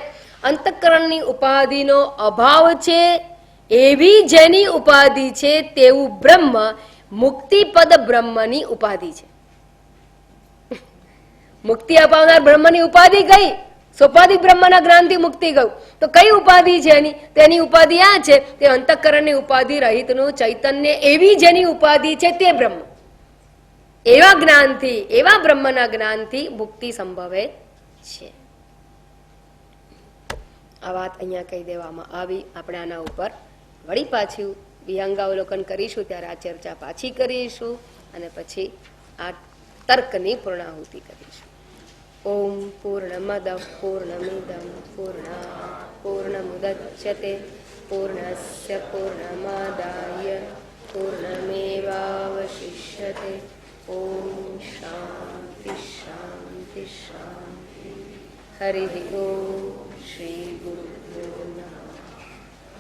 અંતઃકરણની ઉપાધિનો અભાવ છે એવી જેની ઉપાધિ છે તેવું બ્રહ્મ મુક્તિપદ બ્રહ્મની ઉપાધિ છે. મુક્તિ અપાવનાર બ્રહ્મની ઉપાધિ કઈ? સોપાધિક બ્રહ્મના જ્ઞાનથી મુક્તિ ગયું. તો કઈ ઉપાધિ છે એની? તેની ઉપાધિ આ છે તે અંતઃકરણની ઉપાધિ રહિતનું ચૈતન્ય એવી જેની ઉપાધિ છે તે બ્રહ્મ. એવા જ્ઞાનથી, એવા બ્રહ્મના જ્ઞાનથી મુક્તિ સંભવે છે. આ વાત અહીંયા કહી દેવામાં આવી. આપણે આના ઉપર વળી પાછું વિહંગાવલોકન કરીશું, ત્યારે આ ચર્ચા પાછી કરીશું અને પછી આ તર્કની પૂર્ણાહુતિ કરીશું. ઓમ પૂર્ણમદ પૂર્ણમિદં પૂર્ણાત પૂર્ણમુદચ્યતે પૂર્ણસ્ય પૂર્ણમાદાય પૂર્ણમેવાવશિષ્યતે. ઓમ શાંતિ શાંતિ શાંતિ. હરિ ઓમ. શ્રી ગુરુભ્યો નમઃ.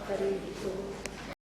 હરિ ઓમ.